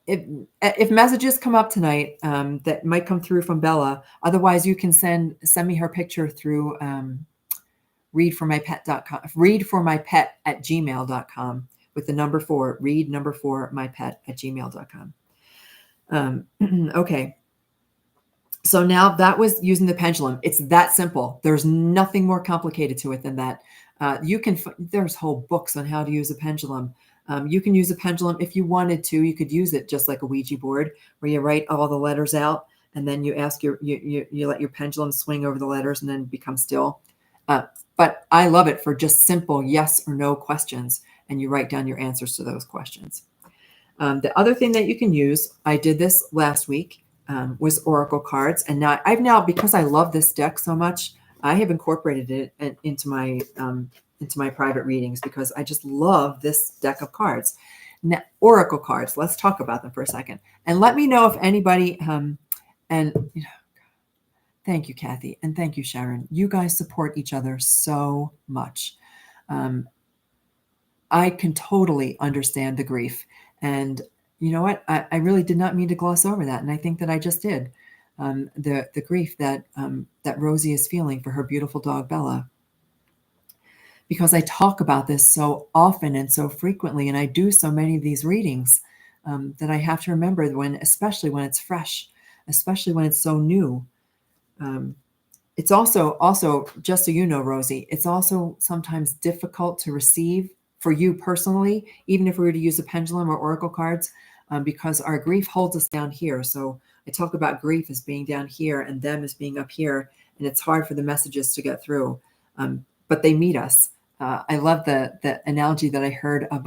if messages come up tonight that might come through from Bella, otherwise you can send me her picture through readformypet@gmail.com with the number 4, read4mypet@gmail.com. Okay. So now that was using the pendulum. It's that simple. There's nothing more complicated to it than that. There's whole books on how to use a pendulum. You can use a pendulum if you wanted to. You could use it just like a Ouija board, where you write all the letters out, and then you ask you let your pendulum swing over the letters and then become still. But I love it for just simple yes or no questions, and you write down your answers to those questions. The other thing that you can use, I did this last week, was oracle cards. And now, because I love this deck so much, I have incorporated it into my private readings, because I just love this deck of cards. Now, oracle cards, let's talk about them for a second. And let me know if anybody, thank you, Kathy. And thank you, Sharon. You guys support each other so much. I can totally understand the grief. And, you know what? I really did not mean to gloss over that. And I think that I just did. The grief that Rosie is feeling for her beautiful dog, Bella. Because I talk about this so often and so frequently, and I do so many of these readings, that I have to remember especially when it's fresh, especially when it's so new. It's also, just so you know, Rosie, it's also sometimes difficult to receive for you personally, even if we were to use a pendulum or oracle cards, because our grief holds us down here. So I talk about grief as being down here and them as being up here, and it's hard for the messages to get through, but they meet us. I love the analogy that I heard of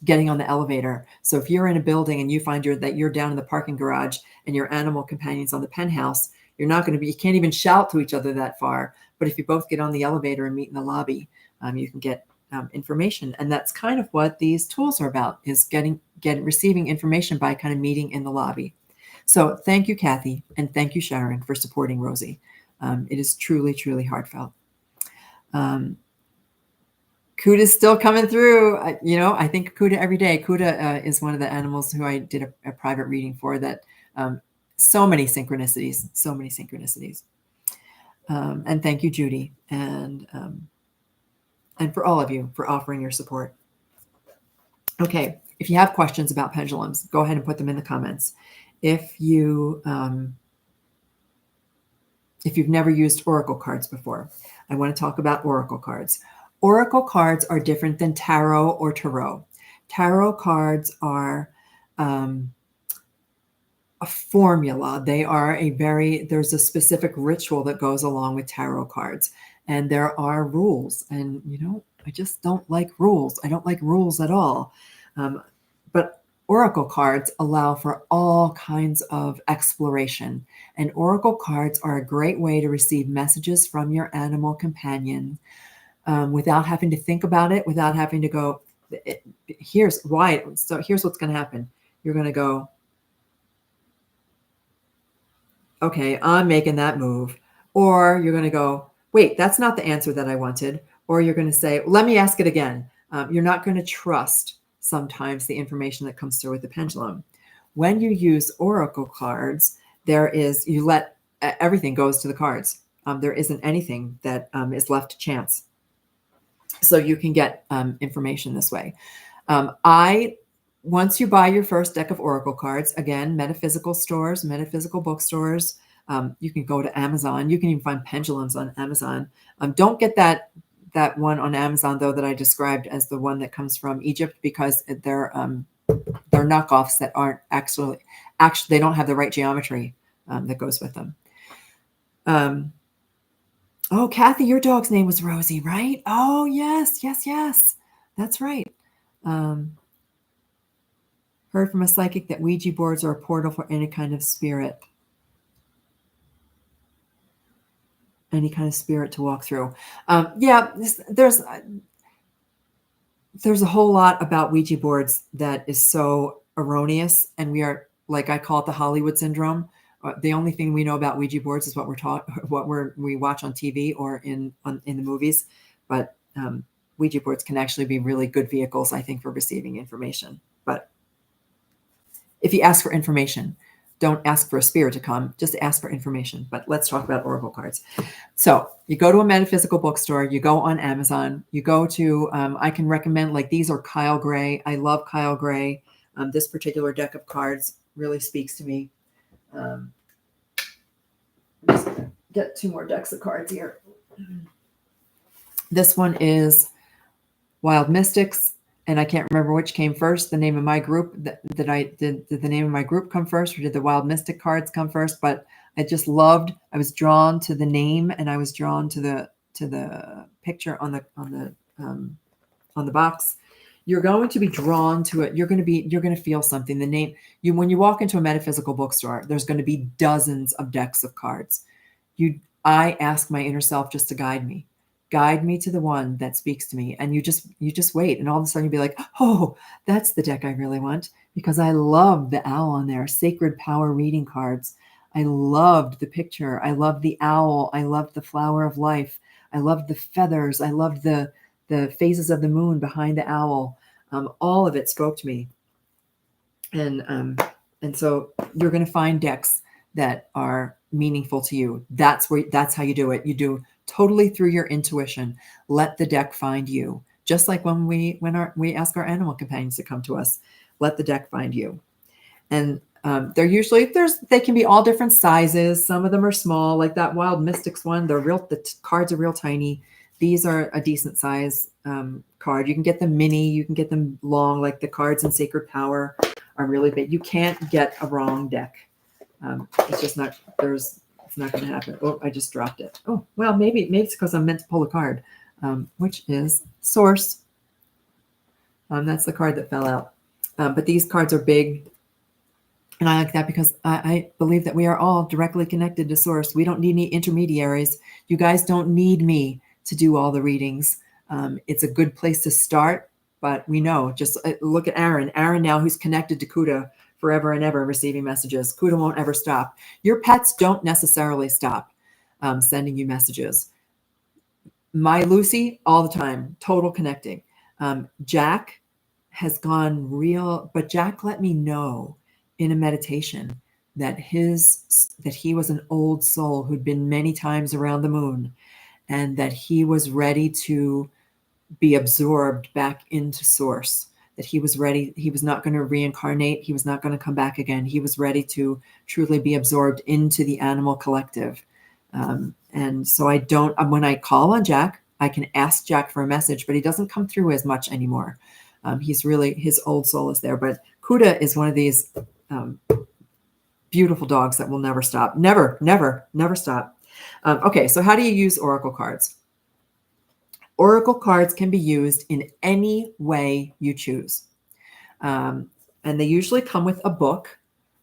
getting on the elevator. So if you're in a building and you find that you're down in the parking garage and your animal companion's on the penthouse, you can't even shout to each other that far. But if you both get on the elevator and meet in the lobby, you can get information. And that's kind of what these tools are about, is receiving information by kind of meeting in the lobby. So thank you, Kathy, and thank you, Sharon, for supporting Rosie. It is truly, truly heartfelt. Kuda's still coming through. I think Kuda every day. Kuda is one of the animals who I did a private reading for. That so many synchronicities. And thank you, Judy, and for all of you for offering your support. Okay, if you have questions about pendulums, go ahead and put them in the comments. If you've never used oracle cards before, I want to talk about oracle cards. Oracle cards are different than tarot or tarot. Tarot cards are a formula. There's a specific ritual that goes along with tarot cards, and there are rules. And, I just don't like rules. I don't like rules at all. But oracle cards allow for all kinds of exploration. And oracle cards are a great way to receive messages from your animal companion, without having to think about it, without having to go, here's why. So here's what's going to happen. You're going to go, okay, I'm making that move. Or you're going to go, wait, that's not the answer that I wanted. Or you're going to say, let me ask it again. You're not going to trust sometimes the information that comes through with the pendulum. When you use oracle cards, you let everything goes to the cards. There isn't anything that is left to chance. So you can get information this way. Once you buy your first deck of oracle cards, again, metaphysical bookstores, you can go to Amazon. You can even find pendulums on Amazon. Don't get that one on Amazon, though, that I described as the one that comes from Egypt, because they're knockoffs that aren't actually they don't have the right geometry that goes with them. Oh, Kathy, your dog's name was Rosie, right? Oh, yes. That's right. Heard from a psychic that Ouija boards are a portal for any kind of spirit. Any kind of spirit to walk through. There's a whole lot about Ouija boards that is so erroneous, and we are, like I call it, the Hollywood syndrome. The only thing we know about Ouija boards is what we're taught, we watch on TV or in the movies. But Ouija boards can actually be really good vehicles, I think, for receiving information. But if you ask for information, don't ask for a spirit to come, just ask for information. But let's talk about oracle cards. So you go to a metaphysical bookstore, you go on Amazon, you go to, I can recommend, like, these are Kyle Gray. I love Kyle Gray. This particular deck of cards really speaks to me. Just get two more decks of cards here. This one is Wild Mystics, and I can't remember which came first. The name of my group that I did the name of my group come first, or did the Wild Mystic cards come first? But I was drawn to the name, and I was drawn to the picture on the box. You're going to be drawn to it. You're going to feel something. The name, when you walk into a metaphysical bookstore, there's going to be dozens of decks of cards. I ask my inner self just to guide me to the one that speaks to me. And you just wait. And all of a sudden you'll be like, oh, that's the deck I really want, because I love the owl on there. Sacred Power reading cards. I loved the picture. I loved the owl. I loved the flower of life. I loved the feathers. I loved the phases of the moon behind the owl. All of it spoke to me. And so you're going to find decks that are meaningful to you. That's how you do it. You do totally through your intuition. Let the deck find you. Just like when we ask our animal companions to come to us, let the deck find you. And they can be all different sizes. Some of them are small, like that Wild Mystics one. The cards are real tiny. These are a decent size card. You can get them mini, you can get them long, like the cards in Sacred Power are really big. You can't get a wrong deck. It's just not, it's not going to happen. Oh, I just dropped it. Oh, well, maybe it's because I'm meant to pull a card, which is Source. That's the card that fell out. But these cards are big. And I like that because I believe that we are all directly connected to Source. We don't need any intermediaries. You guys don't need me to do all the readings. It's a good place to start, but we know, just look at Aaron. Aaron now, who's connected to Kuda forever and ever, receiving messages. Kuda won't ever stop. Your pets don't necessarily stop sending you messages. My Lucy, all the time, total connecting. Jack has gone real, but Jack let me know in a meditation that he was an old soul who'd been many times around the moon, and that he was ready to be absorbed back into Source, that he was ready. He was not going to reincarnate. He was not going to come back again. He was ready to truly be absorbed into the animal collective. And so when I call on Jack, I can ask Jack for a message, but he doesn't come through as much anymore. His old soul is there. But Kuda is one of these beautiful dogs that will never stop. Never, never, never stop. Okay, so how do you use oracle cards? Oracle cards can be used in any way you choose. And they usually come with a book.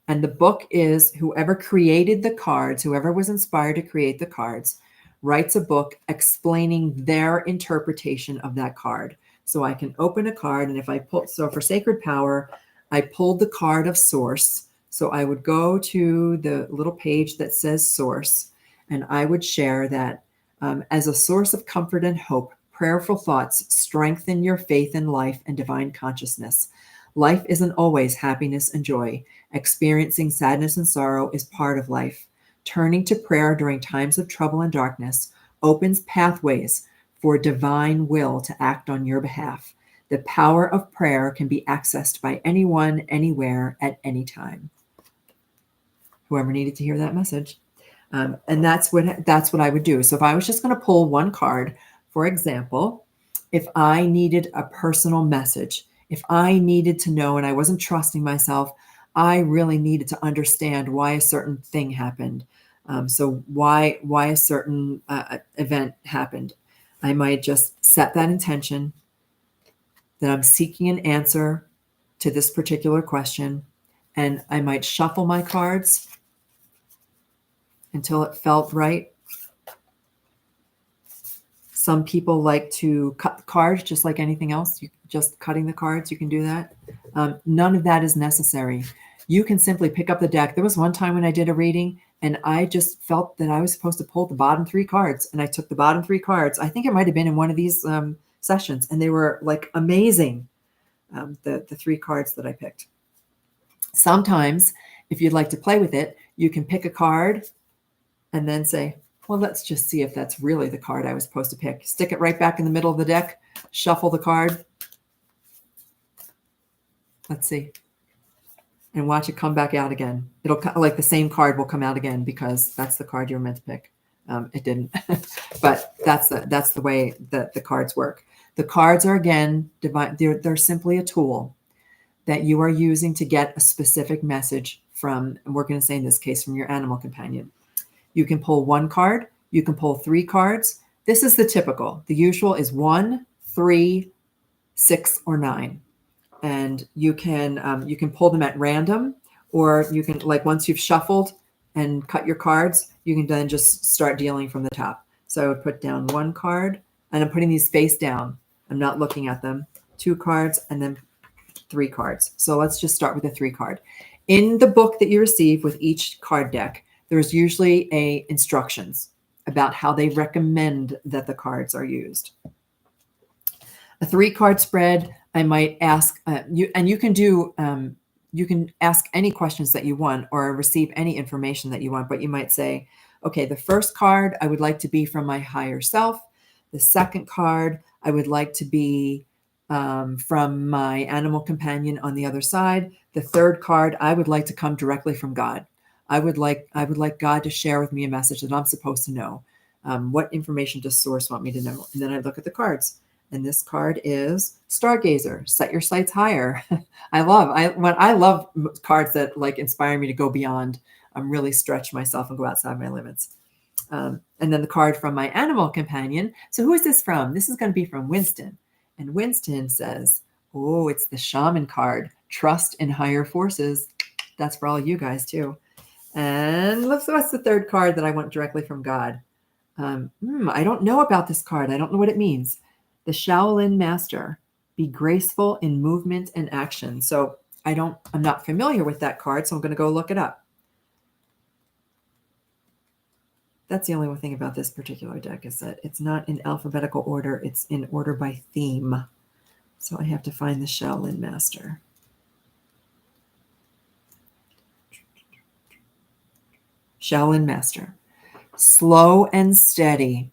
And the book is whoever created the cards, whoever was inspired to create the cards, writes a book explaining their interpretation of that card. So I can open a card, and if I pull, so for Sacred Power, I pulled the card of Source. So I would go to the little page that says Source, and I would share that as a source of comfort and hope, prayerful thoughts strengthen your faith in life and divine consciousness. Life isn't always happiness and joy. Experiencing sadness and sorrow is part of life. Turning to prayer during times of trouble and darkness opens pathways for divine will to act on your behalf. The power of prayer can be accessed by anyone, anywhere, at any time. Whoever needed to hear that message. And that's what I would do. So if I was just going to pull one card, for example, if I needed a personal message, if I needed to know and I wasn't trusting myself, I really needed to understand why a certain thing happened. So why a certain event happened. I might just set that intention that I'm seeking an answer to this particular question, and I might shuffle my cards until it felt right. Some people like to cut the cards just like anything else. Just cutting the cards, you can do that. None of that is necessary. You can simply pick up the deck. There was one time when I did a reading and I just felt that I was supposed to pull the bottom 3 cards, and I took the bottom 3 cards. I think it might have been in one of these sessions, and they were like amazing, the 3 cards that I picked. Sometimes, if you'd like to play with it, you can pick a card and then say, well, let's just see if that's really the card I was supposed to pick. Stick it right back in the middle of the deck, shuffle the card. Let's see. And watch it come back out again. It'll like the same card will come out again because that's the card you're meant to pick. It didn't, but that's the way that the cards work. The cards are, again, they're simply a tool that you are using to get a specific message from, and we're going to say in this case, from your animal companion. You can pull 1 card. You can pull 3 cards. This is the typical. The usual is 1, 3, 6, or 9. And you can pull them at random, or you can, like, once you've shuffled and cut your cards, you can then just start dealing from the top. So I would put down 1 card, and I'm putting these face down. I'm not looking at them. 2 cards, and then 3 cards. So let's just start with the 3 card. In the book that you receive with each card deck, there's usually instructions about how they recommend that the cards are used. A 3 card spread, I might ask you, and you can do you can ask any questions that you want or receive any information that you want, but you might say, okay, the first card I would like to be from my higher self. The second card I would like to be from my animal companion on the other side. The third card I would like to come directly from God. I would like God to share with me a message that I'm supposed to know. What information does Source want me to know? And then I look at the cards. And this card is Stargazer. Set your sights higher. I love cards that like inspire me to go beyond. Really stretch myself and go outside my limits. And then the card from my animal companion. So who is this from? This is going to be from Winston. And Winston says, oh, it's the shaman card. Trust in higher forces. That's for all you guys too. And what's the third card that I want directly from God? I don't know about this card. I don't know what it means. The Shaolin Master. Be graceful in movement and action. So I'm not familiar with that card, so I'm going to go look it up. That's the only thing about this particular deck is that it's not in alphabetical order. It's in order by theme. So I have to find the Shaolin Master. Shaolin Master. Slow and steady.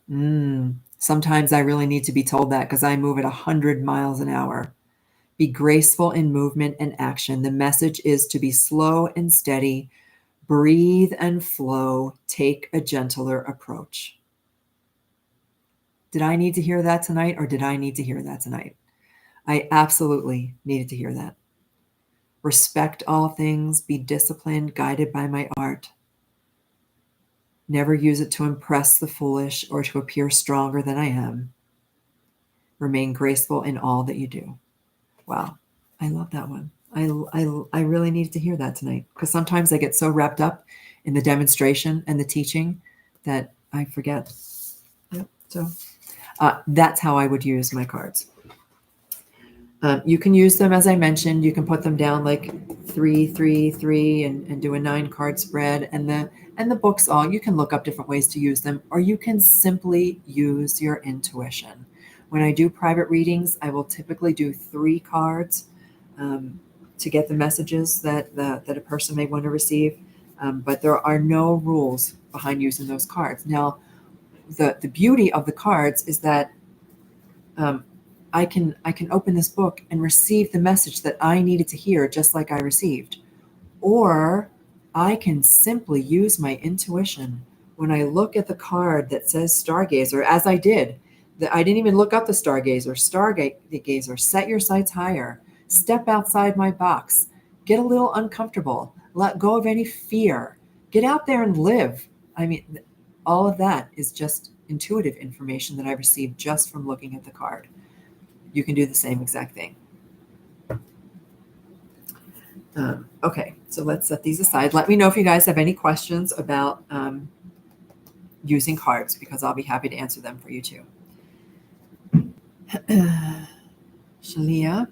Sometimes I really need to be told that because I move at 100 miles an hour. Be graceful in movement and action. The message is to be slow and steady. Breathe and flow. Take a gentler approach. Did I need to hear that tonight, or did I need to hear that tonight? I absolutely needed to hear that. Respect all things. Be disciplined, guided by my art. Never use it to impress the foolish or to appear stronger than I am. Remain graceful in all that you do. Wow, I love that one. I really needed to hear that tonight because sometimes I get so wrapped up in the demonstration and the teaching that I forget. Yep. So that's how I would use my cards. You can use them, as I mentioned, you can put them down like 3, 3, 3 and do a 9-card spread. And the books you can look up different ways to use them, or you can simply use your intuition. When I do private readings, I will typically do 3 cards to get the messages that a person may want to receive. But there are no rules behind using those cards. Now, the beauty of the cards is that I can open this book and receive the message that I needed to hear, just like I received. Or I can simply use my intuition. When I look at the card that says Stargazer, as I did, I didn't even look up the Stargazer. Stargazer, set your sights higher. Step outside my box. Get a little uncomfortable. Let go of any fear. Get out there and live. I mean, all of that is just intuitive information that I received just from looking at the card. You can do the same exact thing. Okay, so let's set these aside. Let me know if you guys have any questions about using cards, because I'll be happy to answer them for you too. Shalia,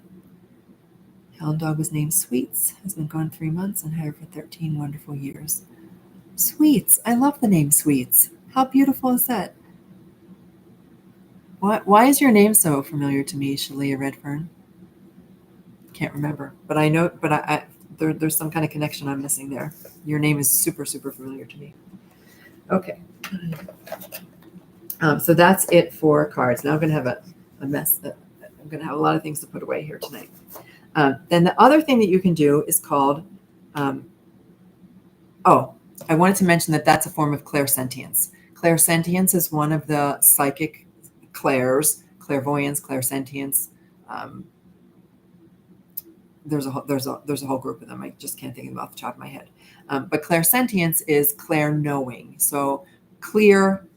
hound dog was named Sweets, has been gone 3 months and had her for 13 wonderful years. Sweets, I love the name Sweets. How beautiful is that? Why is your name so familiar to me, Shalia Redfern? Can't remember, but I know, but there's some kind of connection I'm missing there. Your name is super, super familiar to me. Okay. So that's it for cards. Now I'm going to have a mess. I'm going to have a lot of things to put away here tonight. Then the other thing that you can do is called, I wanted to mention that that's a form of clairsentience. Clairsentience is one of the psychic clairs, clairvoyance, clairsentience. There's a whole group of them. I just can't think of them off the top of my head. But clairsentience is clair knowing. So clear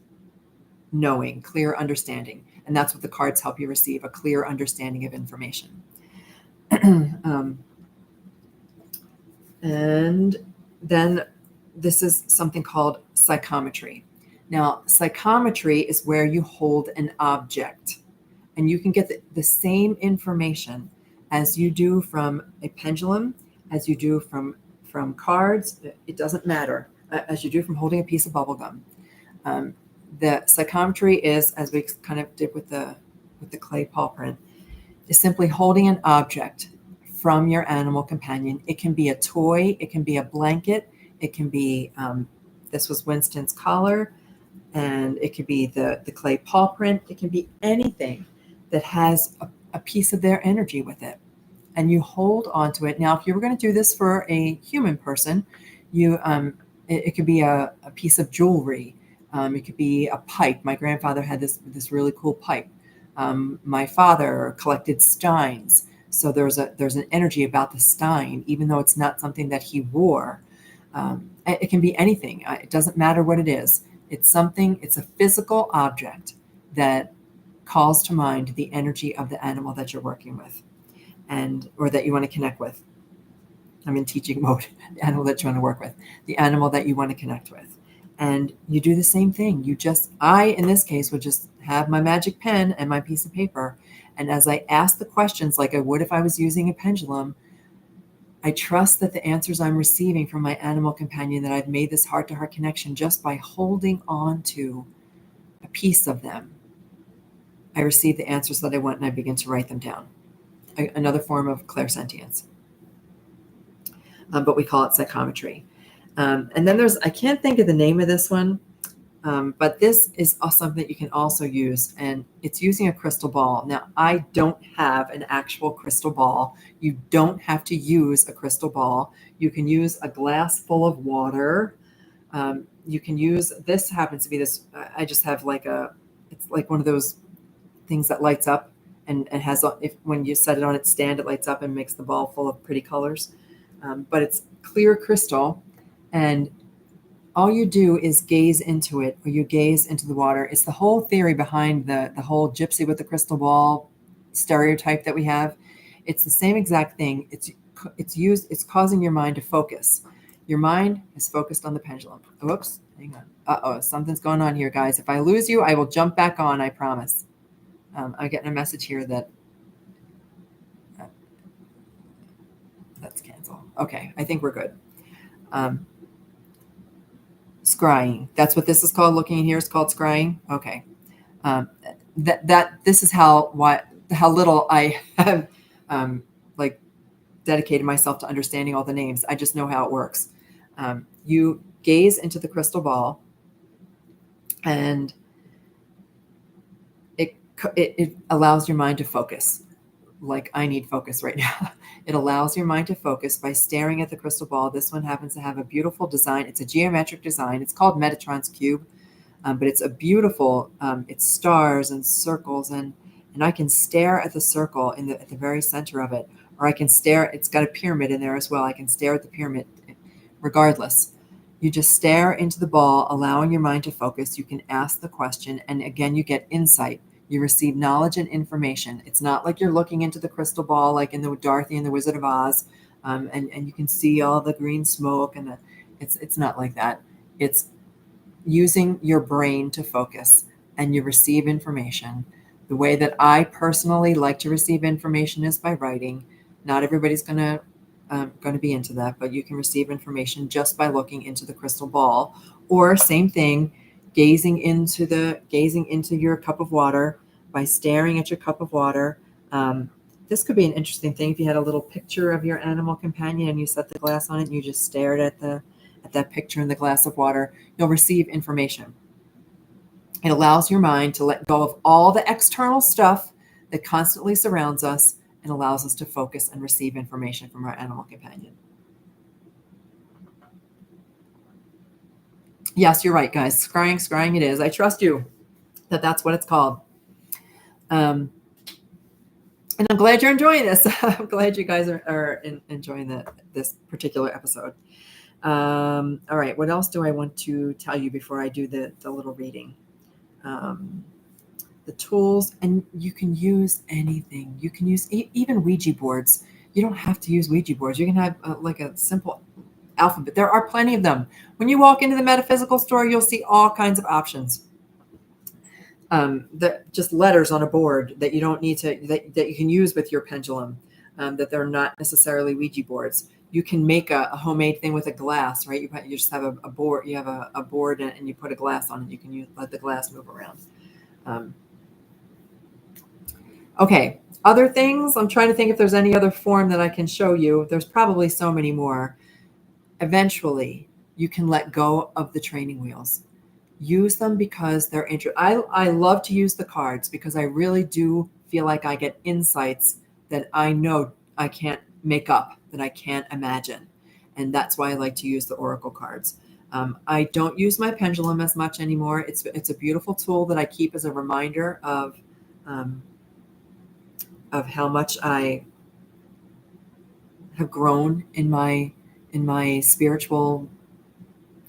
knowing, clear understanding. And that's what the cards help you receive, a clear understanding of information. And then this is something called psychometry. Now, psychometry is where you hold an object, and you can get the same information as you do from a pendulum, as you do from cards. It doesn't matter, as you do from holding a piece of bubble gum. The psychometry is, as we kind of did with the clay paw print, is simply holding an object from your animal companion. It can be a toy, it can be a blanket, it can be, this was Winston's collar, and it could be the clay paw print. It can be anything that has a piece of their energy with it. And you hold on to it. Now, if you were going to do this for a human person, it could be a piece of jewelry. It could be a pipe. My grandfather had this really cool pipe. My father collected steins. So there's an energy about the stein, even though it's not something that he wore. It can be anything. It doesn't matter what it is. It's a physical object that calls to mind the energy of the animal that you're working with or that you want to connect with. I'm in teaching mode. The animal that you want to work with, the animal that you want to connect with. And you do the same thing. In this case, would just have my magic pen and my piece of paper. And as I ask the questions like I would if I was using a pendulum, I trust that the answers I'm receiving from my animal companion, that I've made this heart-to-heart connection just by holding on to a piece of them. I receive the answers that I want, and I begin to write them down. Another form of clairsentience. But we call it psychometry. And then I can't think of the name of this one, but this is something that you can also use, and it's using a crystal ball. Now, I don't have an actual crystal ball. You don't have to use a crystal ball. You can use a glass full of water. You can use, this happens to be this, I just have it's like one of those things that lights up and has, when you set it on its stand, it lights up and makes the ball full of pretty colors. But it's clear crystal, and all you do is gaze into it, or you gaze into the water. It's the whole theory behind the whole gypsy with the crystal ball stereotype that we have. It's the same exact thing. It's causing your mind to focus. Your mind is focused on the pendulum. Whoops, hang on. Uh-oh, something's going on here, guys. If I lose you, I will jump back on, I promise. I'm getting a message here that let's cancel. Okay, I think we're good. Scrying. That's what this is called. Looking in here is called scrying. Okay. This is how little I have dedicated myself to understanding all the names. I just know how it works. You gaze into the crystal ball, and it allows your mind to focus. Like I need focus right now. It allows your mind to focus by staring at the crystal ball. This one happens to have a beautiful design. It's a geometric design. It's called Metatron's cube, but it's a beautiful, it's stars and circles, and I can stare at the circle at the very center of it, or I can stare, it's got a pyramid in there as well. I can stare at the pyramid. Regardless, you just stare into the ball, allowing your mind to focus. You can ask the question, and again, you get insight. You receive knowledge and information. It's not like you're looking into the crystal ball like in the Dorothy and the Wizard of Oz, and you can see all the green smoke, and it's not like that. It's using your brain to focus, and you receive information. The way that I personally like to receive information is by writing. Not everybody's going to be into that, but you can receive information just by looking into the crystal ball, or same thing, gazing into your cup of water by staring at your cup of water. This could be an interesting thing if you had a little picture of your animal companion and you set the glass on it and you just stared at that picture in the glass of water. You'll receive information. It allows your mind to let go of all the external stuff that constantly surrounds us and allows us to focus and receive information from our animal companion. Yes, you're right, guys. Scrying it is. I trust you that's what it's called. And I'm glad you're enjoying this. I'm glad you guys are enjoying this particular episode. All right, what else do I want to tell you before I do the little reading? The tools, and you can use anything. You can use even Ouija boards. You don't have to use Ouija boards. You can have like a simple alphabet. There are plenty of them. When you walk into the metaphysical store, you'll see all kinds of options. Just letters on a board that you don't need that you can use with your pendulum, that they're not necessarily Ouija boards. You can make a homemade thing with a glass, right? You just have a board. You have a board and you put a glass on it. You can let the glass move around. Okay, Other things, I'm trying to think if there's any other form that I can show you. There's probably so many more. Eventually, you can let go of the training wheels. Use them because they're I love to use the cards because I really do feel like I get insights that I know I can't make up, that I can't imagine. And that's why I like to use the oracle cards. I don't use my pendulum as much anymore. It's a beautiful tool that I keep as a reminder um, of how much I have grown in my spiritual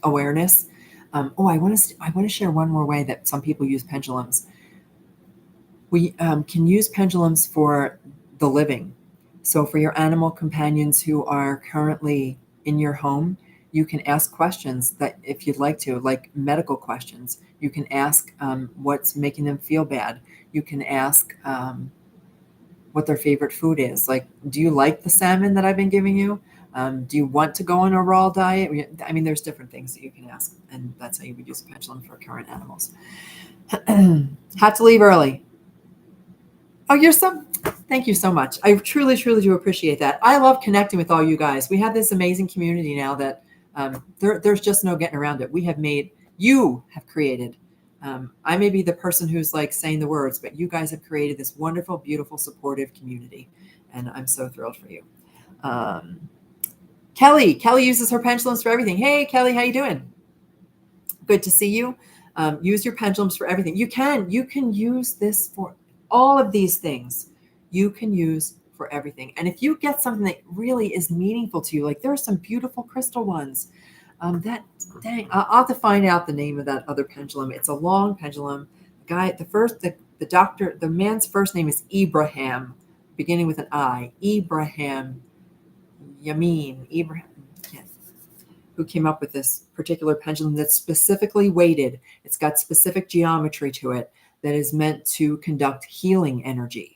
awareness. I want to share one more way that some people use pendulums. We can use pendulums for the living. So for your animal companions who are currently in your home, you can ask questions that, if you'd like to, like medical questions. You can ask what's making them feel bad. You can ask what their favorite food is. Like, do you like the salmon that I've been giving you? Do you want to go on a raw diet? I mean, there's different things that you can ask, and that's how you would use a pendulum for current animals. Have to leave early. Oh, thank you so much. I truly, truly do appreciate that. I love connecting with all you guys. We have this amazing community now that there's just no getting around it. You have created. I may be the person who's like saying the words, but you guys have created this wonderful, beautiful, supportive community. And I'm so thrilled for you. Kelly uses her pendulums for everything. Hey, Kelly, how you doing? Good to see you. Use your pendulums for everything. You can use this for all of these things. You can use for everything. And if you get something that really is meaningful to you, like there are some beautiful crystal ones. I'll have to find out the name of that other pendulum. It's a long pendulum. The man's first name is Ibrahim, beginning with an I. Ibrahim, who came up with this particular pendulum that's specifically weighted. It's got specific geometry to it that is meant to conduct healing energy.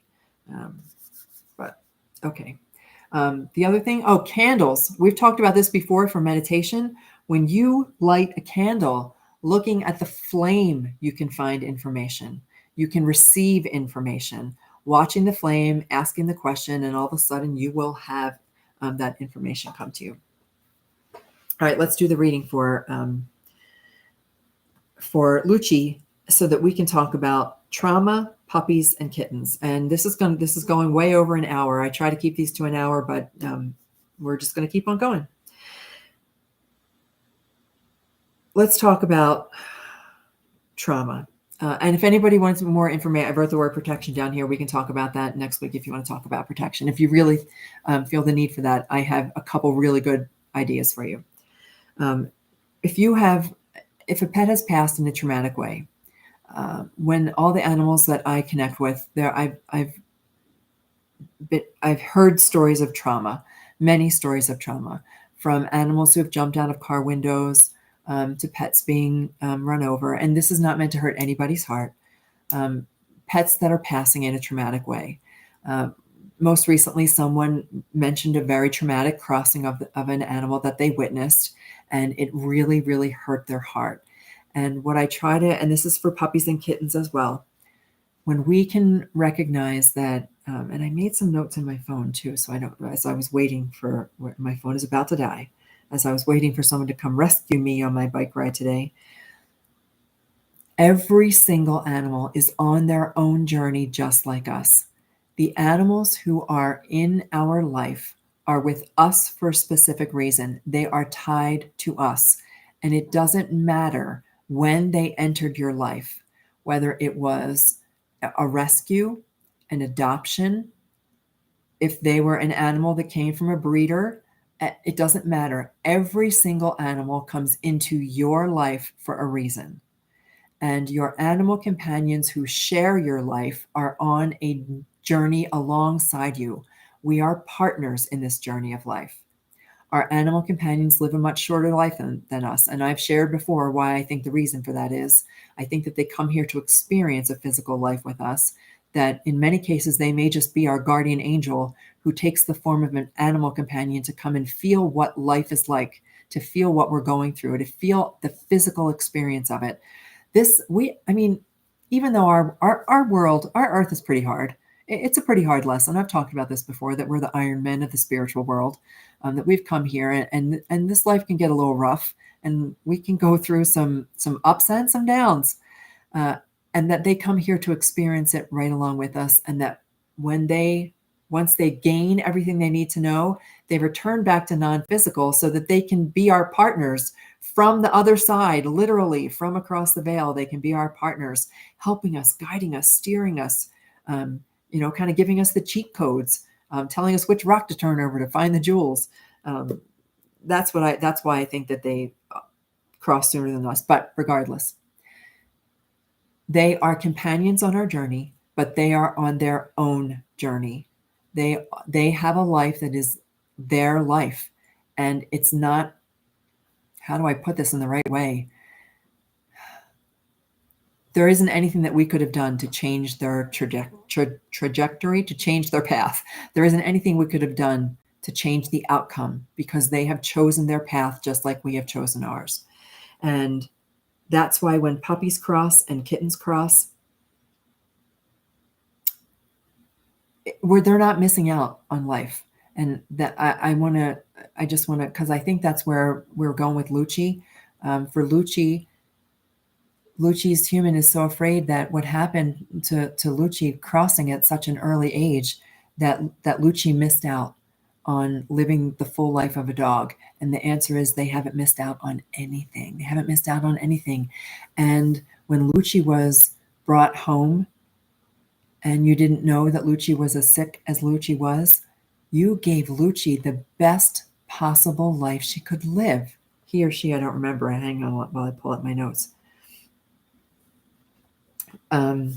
The other thing, candles. We've talked about this before for meditation. When you light a candle, looking at the flame, you can find information. You can receive information. Watching the flame, asking the question, and all of a sudden you will have that information come to you. All right, let's do the reading for Lucci so that we can talk about trauma, puppies, and kittens. And this is going way over an hour. I try to keep these to an hour, but we're just going to keep on going. Let's talk about trauma. And if anybody wants more information, I wrote the word protection down here. We can talk about that next week if you want to talk about protection. If you really feel the need for that, I have a couple really good ideas for you. If a pet has passed in a traumatic way, when all the animals that I connect with, I've heard stories of trauma, many stories of trauma, from animals who have jumped out of car windows to pets being run over. And this is not meant to hurt anybody's heart. Pets that are passing in a traumatic way. Most recently, someone mentioned a very traumatic crossing of an animal that they witnessed, and it really, really hurt their heart. And what I try to, and this is for puppies and kittens as well, when we can recognize that, and I made some notes in my phone too, so as I was waiting for, my phone is about to die, as I was waiting for someone to come rescue me on my bike ride today. Every single animal is on their own journey just like us. The animals who are in our life are with us for a specific reason. They are tied to us. And it doesn't matter when they entered your life, whether it was a rescue, an adoption, if they were an animal that came from a breeder, it doesn't matter. Every single animal comes into your life for a reason. And your animal companions who share your life are on a journey alongside you. We are partners in this journey of life. Our animal companions live a much shorter life than us. And I've shared before why I think the reason for that is I think that they come here to experience a physical life with us, that in many cases they may just be our guardian angel who takes the form of an animal companion to come and feel what life is like, to feel what we're going through, to feel the physical experience of it. Even though our world, our earth is pretty hard, it's a pretty hard lesson. I've talked about this before, that we're the Iron Men of the spiritual world, that we've come here, and this life can get a little rough, and we can go through some ups and some downs, and that they come here to experience it right along with us, and that once they gain everything they need to know, they return back to non-physical so that they can be our partners from the other side, literally from across the veil. They can be our partners, helping us, guiding us, steering us, kind of giving us the cheat codes, telling us which rock to turn over to find the jewels. That's why I think that they cross sooner than us. But regardless, they are companions on our journey, but they are on their own journey. They have a life that is their life, and it's not, how do I put this in the right way? There isn't anything that we could have done to change their trajectory, to change their path. There isn't anything we could have done to change the outcome, because they have chosen their path just like we have chosen ours. And that's why when puppies cross and kittens cross, they're not missing out on life. And that I just want to, because I think that's where we're going with Lucci. For Lucci's human is so afraid that what happened to Lucci crossing at such an early age, that Lucci missed out on living the full life of a dog. And the answer is, they haven't missed out on anything. They haven't missed out on anything. And when Lucci was brought home, and you didn't know that Lucci was as sick as Lucci was, you gave Lucci the best possible life she could live. He or she, I don't remember. Hang on while I pull up my notes. A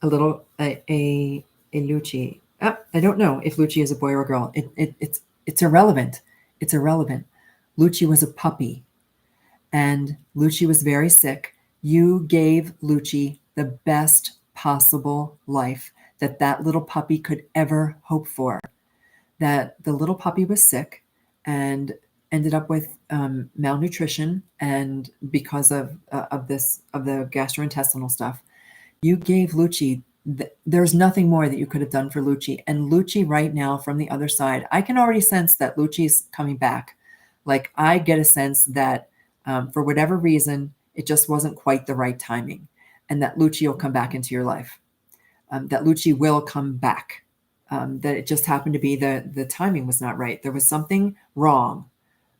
Lucci. I don't know if Lucci is a boy or a girl. It's irrelevant. It's irrelevant. Lucci was a puppy, and Lucci was very sick. You gave Lucci the best possible life that little puppy could ever hope for. That the little puppy was sick and ended up with malnutrition, and because of the gastrointestinal stuff, you gave Lucci. There's nothing more that you could have done for Lucci. And Lucci right now, from the other side, I can already sense that Lucci's coming back. Like, I get a sense that for whatever reason, it just wasn't quite the right timing, and that Lucci will come back into your life. That Lucci will come back. That it just happened to be the timing was not right. There was something wrong,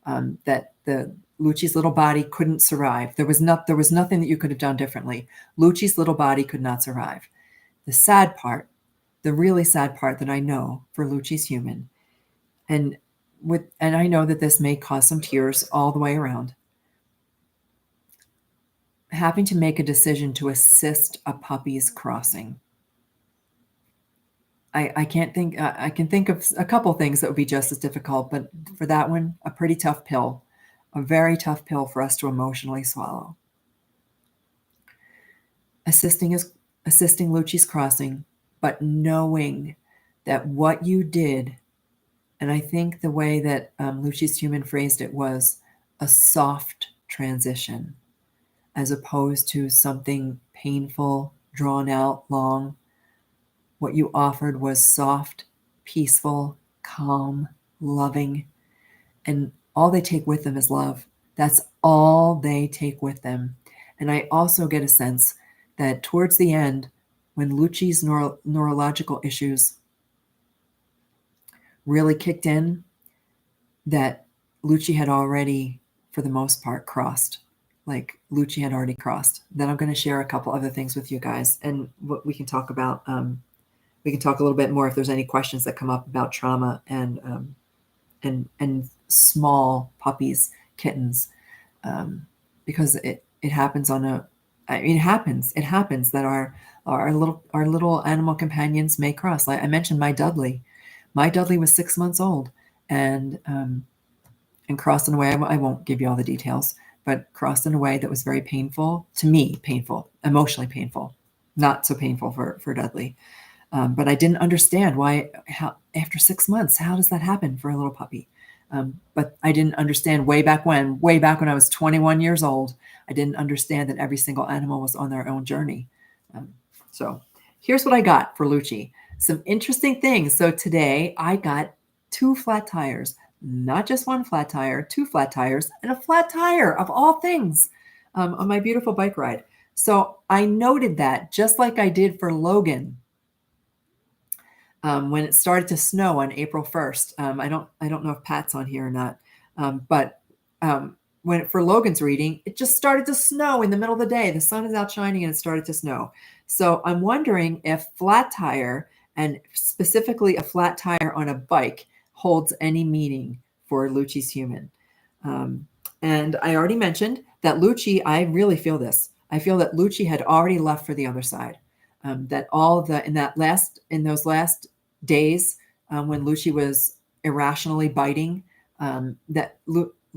that the Lucci's little body couldn't survive. There was nothing that you could have done differently. Lucci's little body could not survive. The sad part, the really sad part that I know for Lucci's human, and I know that this may cause some tears all the way around, having to make a decision to assist a puppy's crossing. I can't think, I can think of a couple things that would be just as difficult, but for that one, a pretty tough pill, a very tough pill for us to emotionally swallow. Assisting Lucci's crossing, but knowing that what you did, and I think the way that Lucci's human phrased it was a soft transition, as opposed to something painful, drawn out, long. What you offered was soft, peaceful, calm, loving, and all they take with them is love. That's all they take with them. And I also get a sense that towards the end, when Lucci's neurological issues really kicked in, that Lucci had already, for the most part, crossed. Like, Lucci had already crossed. Then I'm going to share a couple other things with you guys, and what we can talk about. We can talk a little bit more if there's any questions that come up about trauma and small puppies, kittens, because it happens it happens that our little animal companions may cross. Like I mentioned, my Dudley was 6 months old, and crossed in a way, I won't give you all the details, but crossed in a way that was very painful to me, emotionally painful, not so painful for Dudley. But I didn't understand how after 6 months, how does that happen for a little puppy? But I didn't understand way back when I was 21 years old, I didn't understand that every single animal was on their own journey. So here's what I got for Lucci. Some interesting things. So today I got 2 flat tires, not just 1 flat tire, 2 flat tires, and a flat tire of all things on my beautiful bike ride. So I noted that just like I did for Logan when it started to snow on April 1st. I don't know if Pat's on here or not, but for Logan's reading, it just started to snow in the middle of the day. The sun is out shining and it started to snow. So I'm wondering if flat tire, and specifically a flat tire on a bike, holds any meaning for Lucci's human. And I already mentioned that Lucci, I really feel this. I feel that Lucci had already left for the other side. That in those last days when Lucci was irrationally biting, that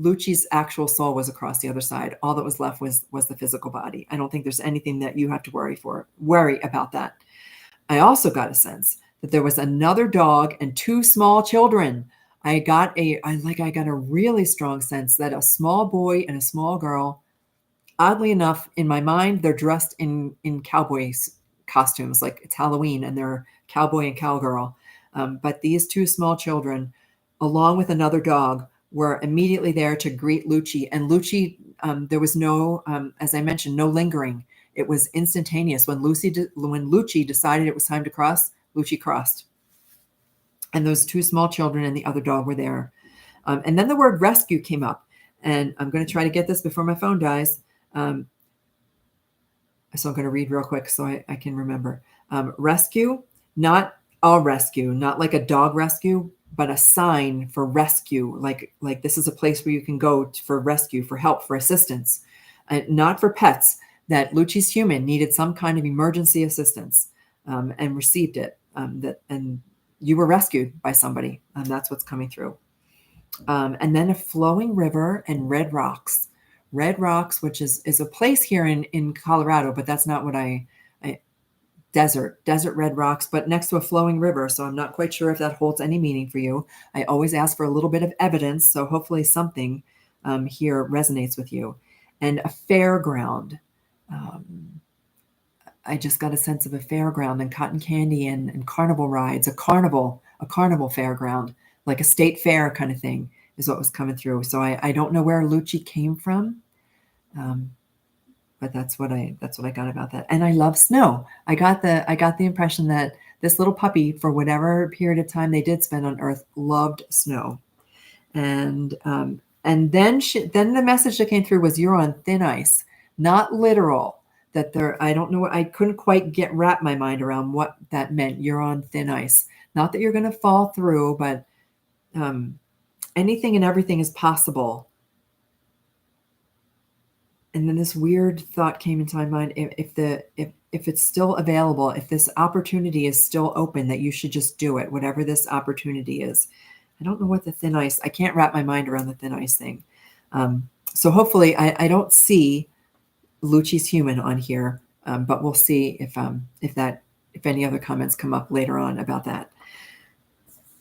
Lucci's actual soul was across the other side. All that was left was the physical body. I don't think there's anything that you have to worry about that. I also got a sense that there was another dog and 2 small children. I got a really strong sense that a small boy and a small girl, oddly enough, in my mind, they're dressed in cowboys costumes, like it's Halloween and they're cowboy and cowgirl. But these 2 small children, along with another dog, were immediately there to greet Lucci. And Lucci, there was no, as I mentioned, no lingering. It was instantaneous. When Lucci decided it was time to cross, Lucci crossed. And those 2 small children and the other dog were there. And then the word rescue came up. And I'm going to try to get this before my phone dies. So I'm going to read real quick so I can remember. Rescue, not a rescue, not like a dog rescue, but a sign for rescue. Like this is a place where you can go for rescue, for help, for assistance. Not for pets, that Lucci's human needed some kind of emergency assistance and received it. And you were rescued by somebody. And that's what's coming through. And then a flowing river and red rocks. Red Rocks, which is a place here in Colorado, but that's not what desert Red Rocks, but next to a flowing river. So I'm not quite sure if that holds any meaning for you. I always ask for a little bit of evidence. So hopefully something here resonates with you. And a fairground. I just got a sense of a fairground and cotton candy and carnival rides, a carnival fairground, like a state fair kind of thing is what was coming through. So I don't know where Lucci came from. But that's what I got about that. And I love snow. I got the impression that this little puppy, for whatever period of time they did spend on Earth, loved snow. And then the message that came through was, you're on thin ice, not literal. That I don't know. I couldn't quite wrap my mind around what that meant. You're on thin ice. Not that you're going to fall through, but anything and everything is possible. And then this weird thought came into my mind: if it's still available, if this opportunity is still open, that you should just do it, whatever this opportunity is. I don't know what the thin ice. I can't wrap my mind around the thin ice thing. So hopefully, I don't see Lucci's human on here, but we'll see if any other comments come up later on about that.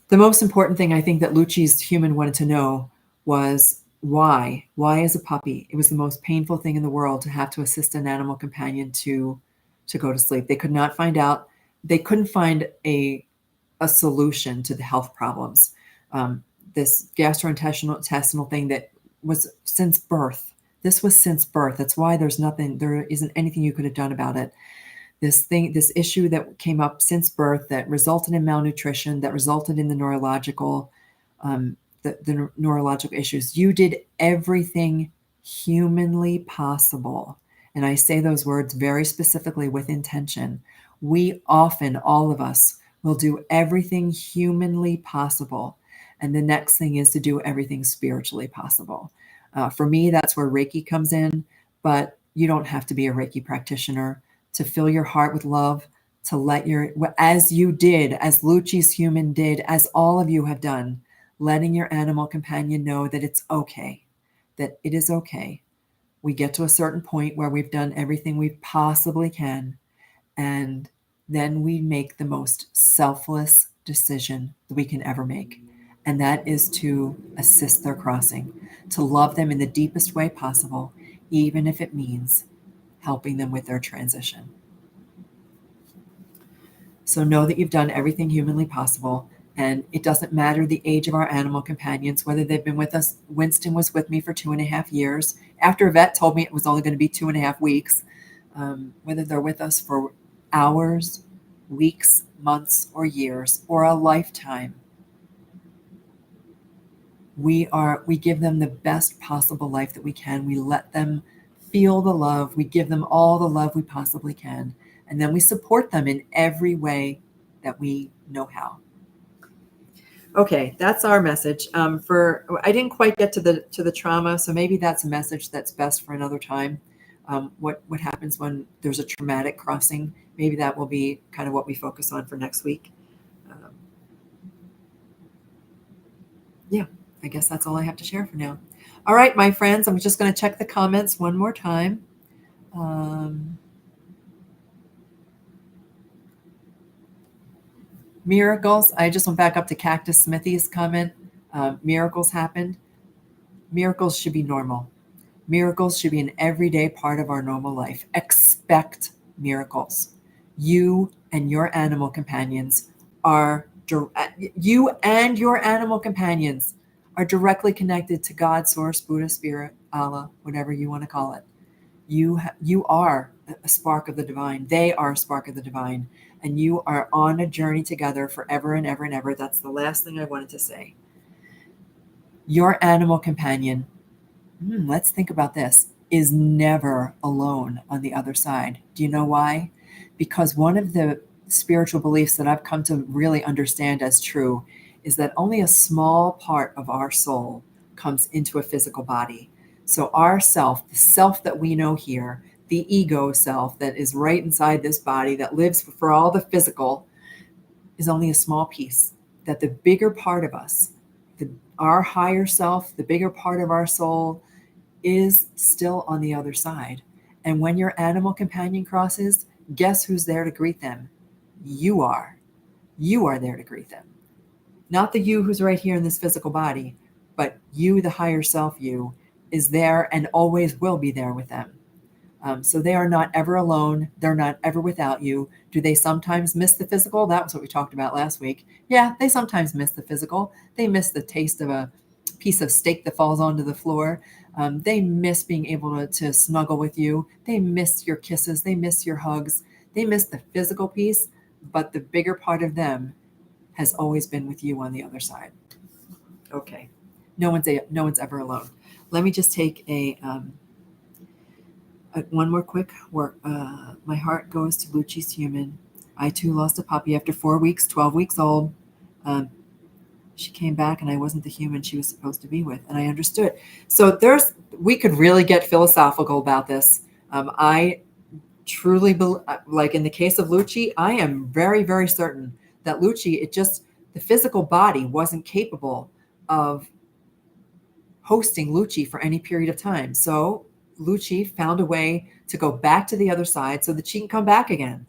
The most important thing I think that Lucci's human wanted to know was, why as a puppy? It was the most painful thing in the world to have to assist an animal companion to go to sleep. They could not find out. They couldn't find a solution to the health problems. This gastrointestinal thing that was since birth. This was since birth. That's why there isn't anything you could have done about it. This issue that came up since birth that resulted in malnutrition, that resulted in the neurological the neurological issues. You did everything humanly possible. And I say those words very specifically with intention. We often, all of us, will do everything humanly possible. And the next thing is to do everything spiritually possible. For me, that's where Reiki comes in, but you don't have to be a Reiki practitioner to fill your heart with love, to let as you did, as Lucci's human did, as all of you have done, letting your animal companion know that it's okay, that it is okay. We get to a certain point where we've done everything we possibly can, and then we make the most selfless decision that we can ever make. And that is to assist their crossing, to love them in the deepest way possible, even if it means helping them with their transition. So know that you've done everything humanly possible. And it doesn't matter the age of our animal companions, whether they've been with us. Winston was with me for 2.5 years. After a vet told me it was only going to be 2.5 weeks, whether they're with us for hours, weeks, months, or years, or a lifetime. We give them the best possible life that we can. We let them feel the love. We give them all the love we possibly can. And then we support them in every way that we know how. Okay, that's our message. I didn't quite get to the trauma, so maybe that's a message that's best for another time. What happens when there's a traumatic crossing? Maybe that will be kind of what we focus on for next week. Yeah, I guess that's all I have to share for now. All right, my friends, I'm just going to check the comments one more time. Miracles. I just went back up to Cactus Smithy's comment. Miracles happened. Miracles should be normal. Miracles should be an everyday part of our normal life. Expect miracles. You and your animal companions are directly connected to God, Source, Buddha, Spirit, Allah, whatever you want to call it. You are a spark of the divine. They are a spark of the divine. And you are on a journey together forever and ever and ever. That's the last thing I wanted to say. Your animal companion, let's think about this, is never alone on the other side. Do you know why? Because one of the spiritual beliefs that I've come to really understand as true is that only a small part of our soul comes into a physical body. So our self, the self that we know here, the ego self that is right inside this body that lives for all the physical, is only a small piece. That the bigger part of us, our higher self, the bigger part of our soul, is still on the other side. And when your animal companion crosses, guess who's there to greet them? You are. You are there to greet them. Not the you who's right here in this physical body, but you, the higher self you, is there and always will be there with them. So they are not ever alone. They're not ever without you. Do they sometimes miss the physical? That was what we talked about last week. Yeah, they sometimes miss the physical. They miss the taste of a piece of steak that falls onto the floor. They miss being able to snuggle with you. They miss your kisses. They miss your hugs. They miss the physical piece, but the bigger part of them has always been with you on the other side. Okay, no one's ever alone. Let me just take one more quick work. My heart goes to Lucci's human. I too lost a puppy after 4 weeks, 12 weeks old. She came back and I wasn't the human she was supposed to be with. And I understood. So we could really get philosophical about this. I truly believe, like in the case of Lucci, I am very, very certain that Lucci, the physical body wasn't capable of hosting Lucci for any period of time. So Lucci found a way to go back to the other side so that she can come back again.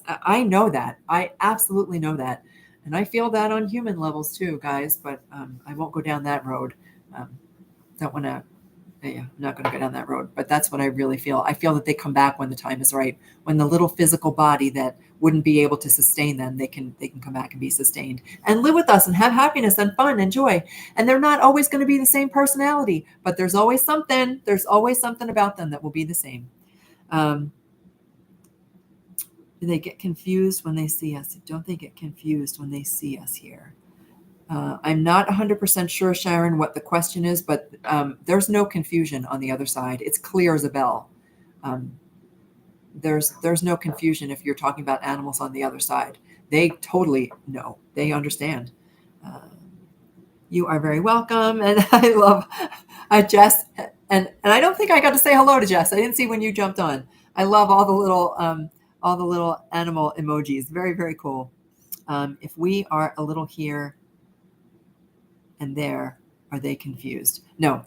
I know that. I absolutely know that. And I feel that on human levels too, guys, but I won't go down that road. I'm not going to go down that road, but that's what I really feel. I feel that they come back when the time is right, when the little physical body that wouldn't be able to sustain them, they can come back and be sustained and live with us and have happiness and fun and joy. And they're not always going to be the same personality, but there's always something about them that will be the same. Do they get confused when they see us? Don't they get confused when they see us here? I'm not 100% sure, Sharon, what the question is, but there's no confusion on the other side. It's clear as a bell. There's no confusion if you're talking about animals on the other side. They totally know. They understand. You are very welcome, and I love Jess. And I don't think I got to say hello to Jess. I didn't see when you jumped on. I love all the little animal emojis. Very, very cool. If we are a little here and there, are they confused? No,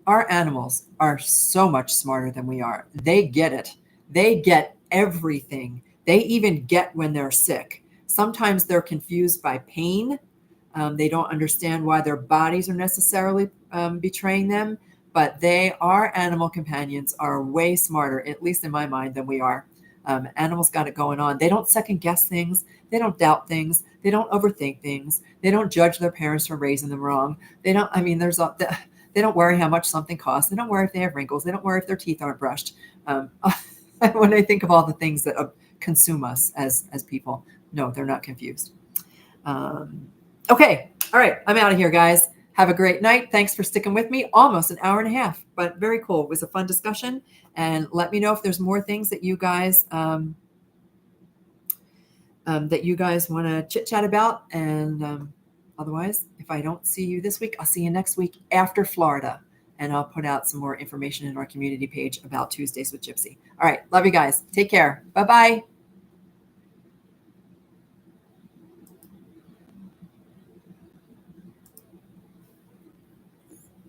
our animals are so much smarter than we are. They get it. They get everything. They even get when they're sick. Sometimes they're confused by pain. They don't understand why their bodies are necessarily betraying them, but our animal companions are way smarter, at least in my mind, than we are. Animals got it going on. They don't second guess things. They don't doubt things. They don't overthink things. They don't judge their parents for raising them wrong. They don't, I mean, they don't worry how much something costs. They don't worry if they have wrinkles. They don't worry if their teeth aren't brushed. When I think of all the things that consume us as people, no, they're not confused. Okay. All right. I'm out of here, guys. Have a great night. Thanks for sticking with me. Almost an hour and a half, but very cool. It was a fun discussion. And let me know if there's more things that you guys want to chit chat about. And otherwise, if I don't see you this week, I'll see you next week after Florida. And I'll put out some more information in our community page about Tuesdays with Gypsy. All right. Love you guys. Take care. Bye-bye.